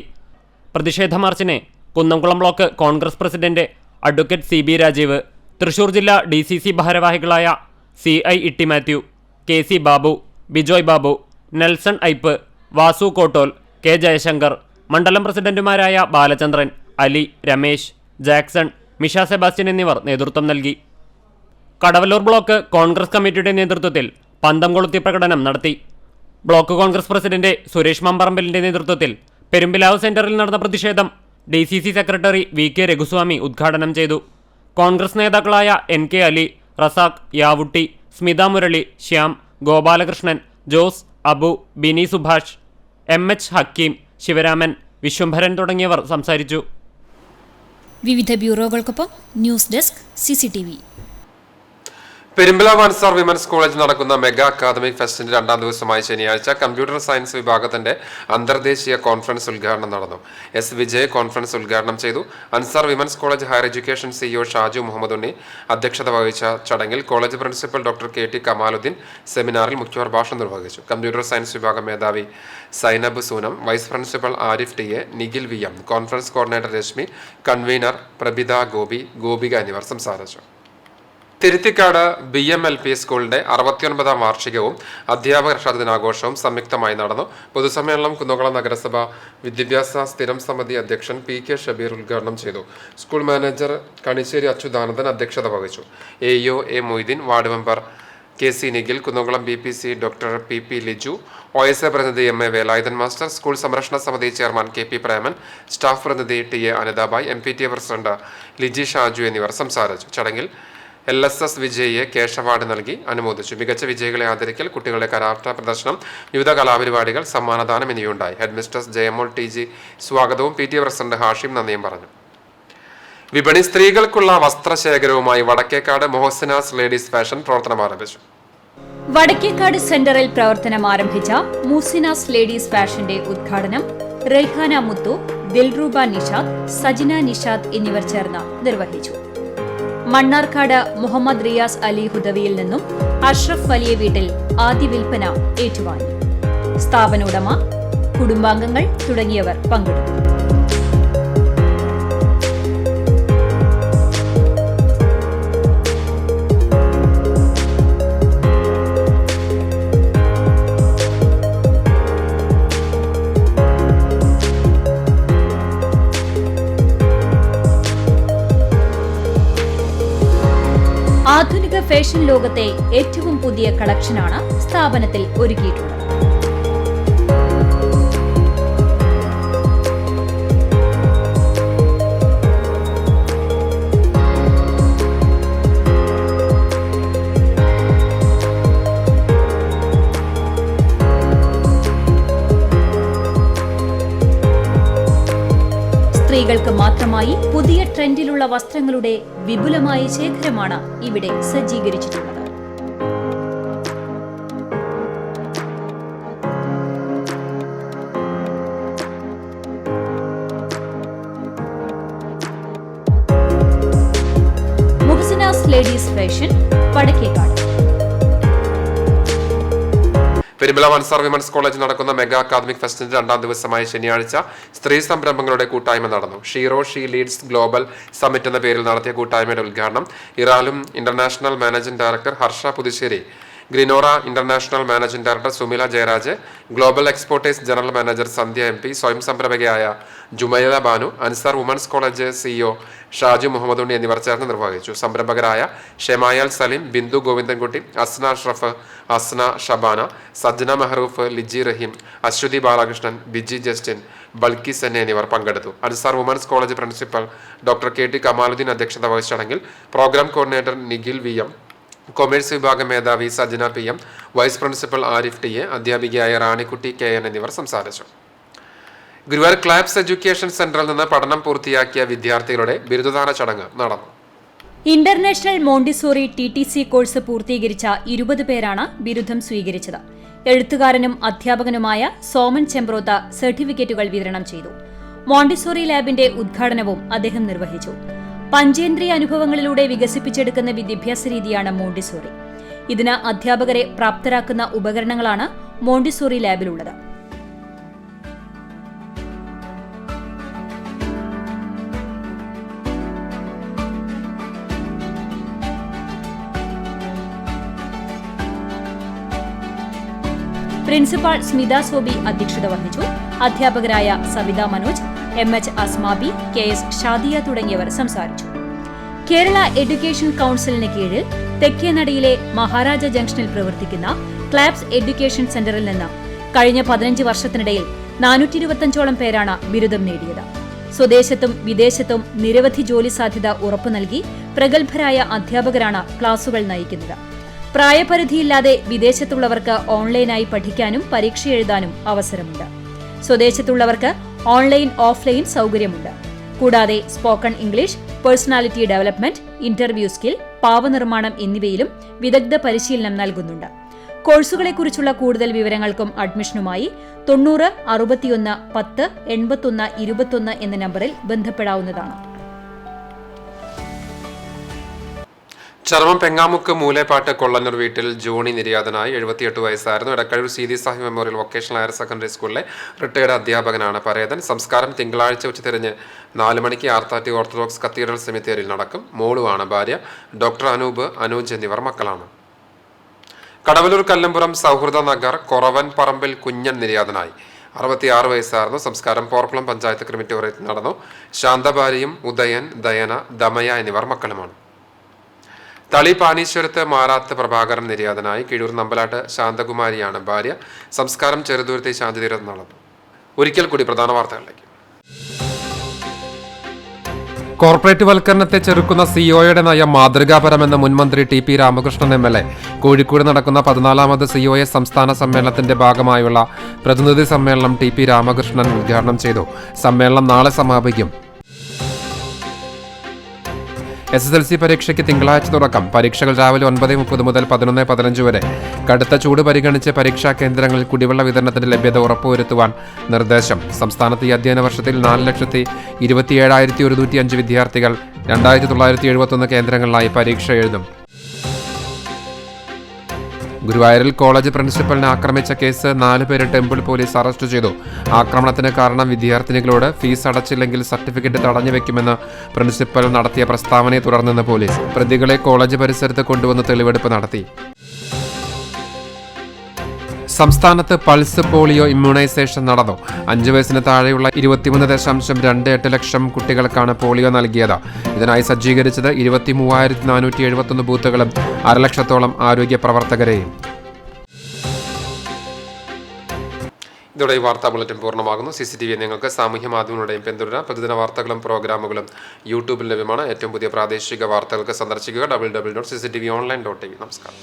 പ്രതിഷേധ മാർച്ചിനെ Kunnamkulam block Congress president advocate CB Rajeev, Thrissur ജില്ലാ DCC ഭാരവാഹികളായ CI Itty Mathew, KC Babu, Bijoy Babu, Nelson Aipe, Vasu Kottol, K Jayashankar, മണ്ഡലം പ്രസിഡന്റുമാരായ ബാലചന്ദ്രൻ, അലി, രമേശ്, ജാക്സൺ, മിഷ സെബാസ്റ്റ്യൻ എന്നിവർ നേതൃത്വം നൽകി. കടവല്ലൂർ ബ്ലോക്ക് കോൺഗ്രസ് കമ്മിറ്റിയുടെ നേതൃത്വത്തിൽ പന്തം കൊളുത്തി പ്രകടനം നടത്തി. ബ്ലോക്ക് കോൺഗ്രസ് പ്രസിഡന്റ് സുരേഷ് മമ്പറമ്പലിന്റെ നേതൃത്വത്തിൽ പെരുമ്പിലാവ് സെന്ററിൽ നടന്ന പ്രതിഷേധം DCC സെക്രട്ടറി VK രഘുസ്വാമി ഉദ്ഘാടനം ചെയ്തു. കോൺഗ്രസ് നേതാക്കളായ NK അലി, റസാഖ്, യാവുട്ടി, സ്മിത മുരളി, ശ്യാം, ഗോപാലകൃഷ്ണൻ, ജോസ്, അബു, ബിനി സുഭാഷ്, MH ഹക്കീം, ശിവരാമൻ, വിശ്വംഭരൻ തുടങ്ങിയവർ സംസാരിച്ചു. വിവിധ ബ്യൂറോകൾക്കൊപ്പം news desk CCTV. Perumpilavu Ansar women's കോളേജിൽ നടക്കുന്ന മെഗാ അക്കാദമിക് ഫെസ്റ്റിന്റെ 2ാം ദിവസമായ ശനിയാഴ്ച കമ്പ്യൂട്ടർ സയൻസ് വിഭാഗത്തിന്റെ അന്തർദേശീയ കോൺഫറൻസ് ഉദ്ഘാടനം നടന്നു. S. വിജയ് കോൺഫറൻസ് ഉദ്ഘാടനം ചെയ്തു. Ansar women's college higher education CEO Shaju Muhammad Unni അധ്യക്ഷത വഹിച്ച ചടങ്ങിൽ college principal doctor KT Kamaludheen സെമിനാറിൽ മുഖ്യപ്രഭാഷണം നിർവഹിച്ചു. കമ്പ്യൂട്ടർ സയൻസ് വിഭാഗം മേധാവി Zainab Soonam, vice principal Arif TA, Nikhil VM, conference coordinator Reshmi, convener Prabhitha Gopika എന്നിവർ സംസാരിച്ചു. തിരുത്തിക്കാട് BMLP സ്കൂളിന്റെ 69ാം വാർഷികവും അധ്യാപക രക്ഷാ ദിനാഘോഷവും സംയുക്തമായി നടന്നു. പൊതുസമ്മേളനം കുന്നംകുളം നഗരസഭ വിദ്യാഭ്യാസ സ്ഥിരം സമിതി അധ്യക്ഷൻ PK ഷബീർ ഉദ്ഘാടനം ചെയ്തു. സ്കൂൾ മാനേജർ കണിശ്ശേരി അച്യുതാനന്ദൻ അധ്യക്ഷത വഹിച്ചു. AEO A. Moideen, ward member KC Nikhil, Kunnamkulam BPC doctor PP Liju, OSA പ്രതിനിധി MA വേലായുധൻ മാസ്റ്റർ, സ്കൂൾ സംരക്ഷണ സമിതി ചെയർമാൻ KP പ്രേമൻ, സ്റ്റാഫ് പ്രതിനിധി TA അനിതാബായ്, MPTA president Liji Shaju എന്നിവർ സംസാരിച്ചു. ചടങ്ങിൽ LSS വിജയിയെ ക്യാഷ് അവാർഡ് നൽകി അനുമോദിച്ചു. മികച്ച വിജയികളെ ആദരിക്കൽ, കുട്ടികളുടെ കലാപ പ്രദർശനം, വിവിധ കലാപരിപാടികൾ, സമ്മാനദാനം എന്നിവയുണ്ടായി. ഹെഡ്മിസ്ട്രസ് ജയമോൾ TG സ്വാഗതവും PTA പ്രസിഡന്റ് ഹാഷിം നന്ദിയും പറഞ്ഞു. വിപണി സ്ത്രീകൾക്കുള്ള വസ്ത്രശേഖരവുമായി വടക്കേക്കാട് മൊഹസിനാസ് ലേഡീസ് ഫാഷൻ പ്രവർത്തനം ആരംഭിച്ചു. വടക്കേക്കാട് സെന്ററിൽ പ്രവർത്തനം ആരംഭിച്ച മുഹസിനാസ് ലേഡീസ് ഫാഷന്റെ ഉദ്ഘാടനം റെയ്ഹാന മുത്തു, ദിൽറൂബ നിഷാദ്, സജിന നിഷാദ് എന്നിവർ ചേർന്ന് നിർവഹിച്ചു. മണ്ണാർക്കാട് മുഹമ്മദ് റിയാസ് അലി ഹുദവിയിൽ നിന്നും അഷ്റഫ് വലിയ വീട്ടിൽ ആദ്യ വിൽപ്പന ഏറ്റുവാങ്ങി. സ്ഥാപന ഉടമ, കുടുംബാംഗങ്ങൾ തുടങ്ങിയവർ പങ്കെടുത്തു. ആധുനിക ഫാഷൻ ലോകത്തെ ഏറ്റവും പുതിയ കളക്ഷനാണ് സ്ഥാപനത്തിൽ ഒരുക്കിയിട്ടുള്ളത്. സ്ത്രീകൾക്ക് മാത്രമായി പുതിയ ട്രെൻഡിലുള്ള വസ്ത്രങ്ങളുടെ വിപുലമായ ശേഖരമാണ് ഇവിടെ സജ്ജീകരിച്ചിട്ടുള്ളത്. Muhsina's ladies fashion, Vadakkekad. Perumpilavu Ansar women's കോളേജിൽ നടക്കുന്ന മെഗാ അക്കാദമിക് ഫെസ്റ്റിന്റെ 2ാം ദിവസമായ ശനിയാഴ്ച സ്ത്രീ സംരംഭങ്ങളുടെ കൂട്ടായ്മ നടന്നു. ഷീ ലീഡ്സ് ഗ്ലോബൽ സമ്മിറ്റ് എന്ന പേരിൽ നടത്തിയ കൂട്ടായ്മയുടെ ഉദ്ഘാടനം ഇറാലും international managing director Harsha Puthussery, Grinora international managing director Sumila Jayaraj, global exporters general manager Sandhya MP, സ്വയം സംരംഭകയായ Jumaila Banu, Ansar women's college CEO Shaju Muhammad Unni എന്നിവർ ചേർന്ന് നിർവഹിച്ചു. സംരംഭകരായ ഷെമായൽ സലീം, ബിന്ദു ഗോവിന്ദൻകുട്ടി, അസ്ന അഷ്റഫ്, അസ്ന ഷബാന, സജ്ന മെഹറൂഫ്, ലിജി റഹീം, അശ്വതി ബാലകൃഷ്ണൻ, ബിജി ജസ്റ്റിൻ, ബൽക്കി സെന്നെ എന്നിവർ പങ്കെടുത്തു. Ansar women's college principal doctor KT Kamaludheen അധ്യക്ഷത വഹിച്ച ചടങ്ങിൽ programme coordinator Nikhil VM, commerce വിഭാഗം മേധാവി Sajna PM, vice principal Arif TA, അധ്യാപികയായ റാണിക്കുട്ടി KN എന്നിവർ സംസാരിച്ചു. ഗുരുവായൂർ ക്ലാപ്സ് എഡ്യൂക്കേഷൻ സെന്ററിൽ നിന്ന് പഠനം പൂർത്തിയാക്കിയ വിദ്യാർത്ഥികളുടെ ബിരുദദാന ചടങ്ങ് നടന്നു. ഇന്റർനാഷണൽ മോണ്ടിസോറി TTC കോഴ്സ് പൂർത്തീകരിച്ച 20 പേരാണ് ബിരുദം സ്വീകരിച്ചത്. എഴുത്തുകാരനും അധ്യാപകനുമായ സോമൻ ചെമ്പ്രോത്ത സർട്ടിഫിക്കറ്റുകൾ വിതരണം ചെയ്തു. മോണ്ടിസോറി ലാബിന്റെ ഉദ്ഘാടനവും അദ്ദേഹം നിർവഹിച്ചു. പഞ്ചേന്ദ്രിയ അനുഭവങ്ങളിലൂടെ വികസിപ്പിച്ചെടുക്കുന്ന വിദ്യാഭ്യാസ രീതിയാണ് മോണ്ടിസോറി. ഇതിന് അധ്യാപകരെ പ്രാപ്തരാക്കുന്ന ഉപകരണങ്ങളാണ് മോണ്ടിസോറി ലാബിലുള്ളത്. പ്രിൻസിപ്പാൾ സ്മിത സോബി അധ്യക്ഷത വഹിച്ചു. അധ്യാപകരായ സവിത മനോജ്, MH അസ്മാബി, KS ഷാദിയ തുടങ്ങിയവർ സംസാരിച്ചു. കേരള എഡ്യൂക്കേഷൻ കൌൺസിലിന് കീഴിൽ തെക്കേനടയിലെ മഹാരാജ ജംഗ്ഷനിൽ പ്രവർത്തിക്കുന്ന ക്ലാബ്സ് എഡ്യൂക്കേഷൻ സെന്ററിൽ നിന്ന് കഴിഞ്ഞ 15 വർഷത്തിനിടയിൽ 425ഓളം പേരാണ് ബിരുദം നേടിയത്. സ്വദേശത്തും വിദേശത്തും നിരവധി ജോലി സാധ്യത ഉറപ്പു നൽകി പ്രഗത്ഭരായ അധ്യാപകരാണ് ക്ലാസുകൾ നയിക്കുന്നത്. പ്രായപരിധിയില്ലാതെ വിദേശത്തുള്ളവർക്ക് ഓൺലൈനായി പഠിക്കാനും പരീക്ഷ എഴുതാനും അവസരമുണ്ട്. സ്വദേശത്തുള്ളവർക്ക് ഓൺലൈൻ, ഓഫ്ലൈൻ സൗകര്യമുണ്ട്. കൂടാതെ spoken English, personality development, interview skill, പാവനിർമ്മാണം എന്നിവയിലും വിദഗ്ധ പരിശീലനം നൽകുന്നുണ്ട്. കോഴ്സുകളെക്കുറിച്ചുള്ള കൂടുതൽ വിവരങ്ങൾക്കും അഡ്മിഷനുമായി 90 61 10 81 21 എന്ന നമ്പറിൽ ബന്ധപ്പെടാവുന്നതാണ്. ചർമ്മം പെങ്ങാമുക്ക് മൂലേപ്പാട്ട് കൊള്ളന്നൂർ വീട്ടിൽ ജോണി നിര്യാതനായി. 78 വയസ്സായിരുന്നു. Edakkazhiyur Seethi Sahib memorial vocational higher secondary സ്കൂളിലെ റിട്ടയർഡ് അധ്യാപകനാണ് പരേതൻ. സംസ്കാരം തിങ്കളാഴ്ച ഉച്ചതിരിഞ്ഞ് 4 മണിക്ക് ആർത്താറ്റി ഓർത്തഡോക്സ് കത്തീഡ്രൽ സെമിത്തേരിയിൽ നടക്കും. മോളുവാണ് ഭാര്യ. ഡോക്ടർ അനൂപ്, അനൂജ് എന്നിവർ മക്കളാണ്. കടവലൂർ കല്ലമ്പുറം സൗഹൃദ നഗർ കൊറവൻ പറമ്പിൽ കുഞ്ഞൻ നിര്യാതനായി. 66 വയസ്സായിരുന്നു. സംസ്കാരം പോർക്കുളം പഞ്ചായത്ത് ക്രിമിറ്റോറിയത്തിൽ നടന്നു. ശാന്തഭാര്യയും ഉദയൻ, ദയന, ദമയ എന്നിവർ മക്കളുമാണ്. തളി പാനീശ്വരത്ത് മാറാത്ത് പ്രഭാകരൻ നിര്യാതനായി. കിഴൂർ നമ്പലാട്ട് ശാന്തകുമാരിയാണ് ഭാര്യ. സംസ്കാരം ചെറുതുരുത്തി ശാന്തിതീരത്ത് നടന്നു. ഒരിക്കൽ കൂടി പ്രധാന വാർത്തകളിലേക്ക്. കോർപ്പറേറ്റ് വൽക്കരണത്തെ ചെറുക്കുന്ന സിഒയുടെ നയം മാതൃകാപരമെന്ന് മുൻമന്ത്രി TP രാമകൃഷ്ണൻ MLA. കോഴിക്കോട് നടക്കുന്ന 14ാമത് COA സംസ്ഥാന സമ്മേളനത്തിന്റെ ഭാഗമായുള്ള പ്രതിനിധി സമ്മേളനം TP രാമകൃഷ്ണൻ ഉദ്ഘാടനം ചെയ്തു. സമ്മേളനം നാളെ സമാപിക്കും. SSLC പരീക്ഷയ്ക്ക് തിങ്കളാഴ്ച തുടക്കം. പരീക്ഷകൾ രാവിലെ 9:30 മുതൽ 11:15 വരെ. കടുത്ത ചൂട് പരിഗണിച്ച് പരീക്ഷാ കേന്ദ്രങ്ങളിൽ കുടിവെള്ള വിതരണത്തിന്റെ ലഭ്യത ഉറപ്പുവരുത്തുവാൻ നിർദ്ദേശം. സംസ്ഥാനത്ത് ഈ അധ്യയന വർഷത്തിൽ 4,27,105 വിദ്യാർത്ഥികൾ 2,971 കേന്ദ്രങ്ങളിലായി പരീക്ഷ എഴുതും. ഗുരുവായൂരിൽ കോളേജ് പ്രിൻസിപ്പലിനെ ആക്രമിച്ച കേസ് 4 പേരെ ടെമ്പിൾ പോലീസ് അറസ്റ്റ് ചെയ്തു. ആക്രമണത്തിന് കാരണം വിദ്യാർത്ഥിനികളോട് ഫീസ് അടച്ചില്ലെങ്കിൽ സർട്ടിഫിക്കറ്റ് തടഞ്ഞു വെക്കുമെന്ന് പ്രിൻസിപ്പൽ നടത്തിയ പ്രസ്താവനയെ തുടർന്ന് പോലീസ് പ്രതികളെ കോളേജ് പരിസരത്ത് കൊണ്ടുവന്ന് തെളിവെടുപ്പ് നടത്തി. സംസ്ഥാനത്ത് പൾസ് പോളിയോ ഇമ്മ്യൂണൈസേഷൻ നടന്നു. 5 വയസ്സിന് താഴെയുള്ള 23.28 ലക്ഷം കുട്ടികൾക്കാണ് പോളിയോ നൽകിയത്. ഇതിനായി സജ്ജീകരിച്ചത് 23,471 ബൂത്തുകളും 1/2 ലക്ഷത്തോളം ആരോഗ്യ പ്രവർത്തകരെയും. ഇതോടെ ഈ വാർത്താ ബുള്ളറ്റിൻ പൂർണ്ണമാകുന്നു. CCTV നിങ്ങൾക്ക് സാമൂഹ്യ മാധ്യമങ്ങളുടെയും പിന്തുടരാം. പ്രതിദിന വാർത്തകളും പ്രോഗ്രാമുകളും യൂട്യൂബിൽ ലഭ്യമാണ്. ഏറ്റവും പുതിയ പ്രാദേശിക വാർത്തകൾക്ക് സന്ദർശിക്കുക www.cctv online.tv. നമസ്കാരം.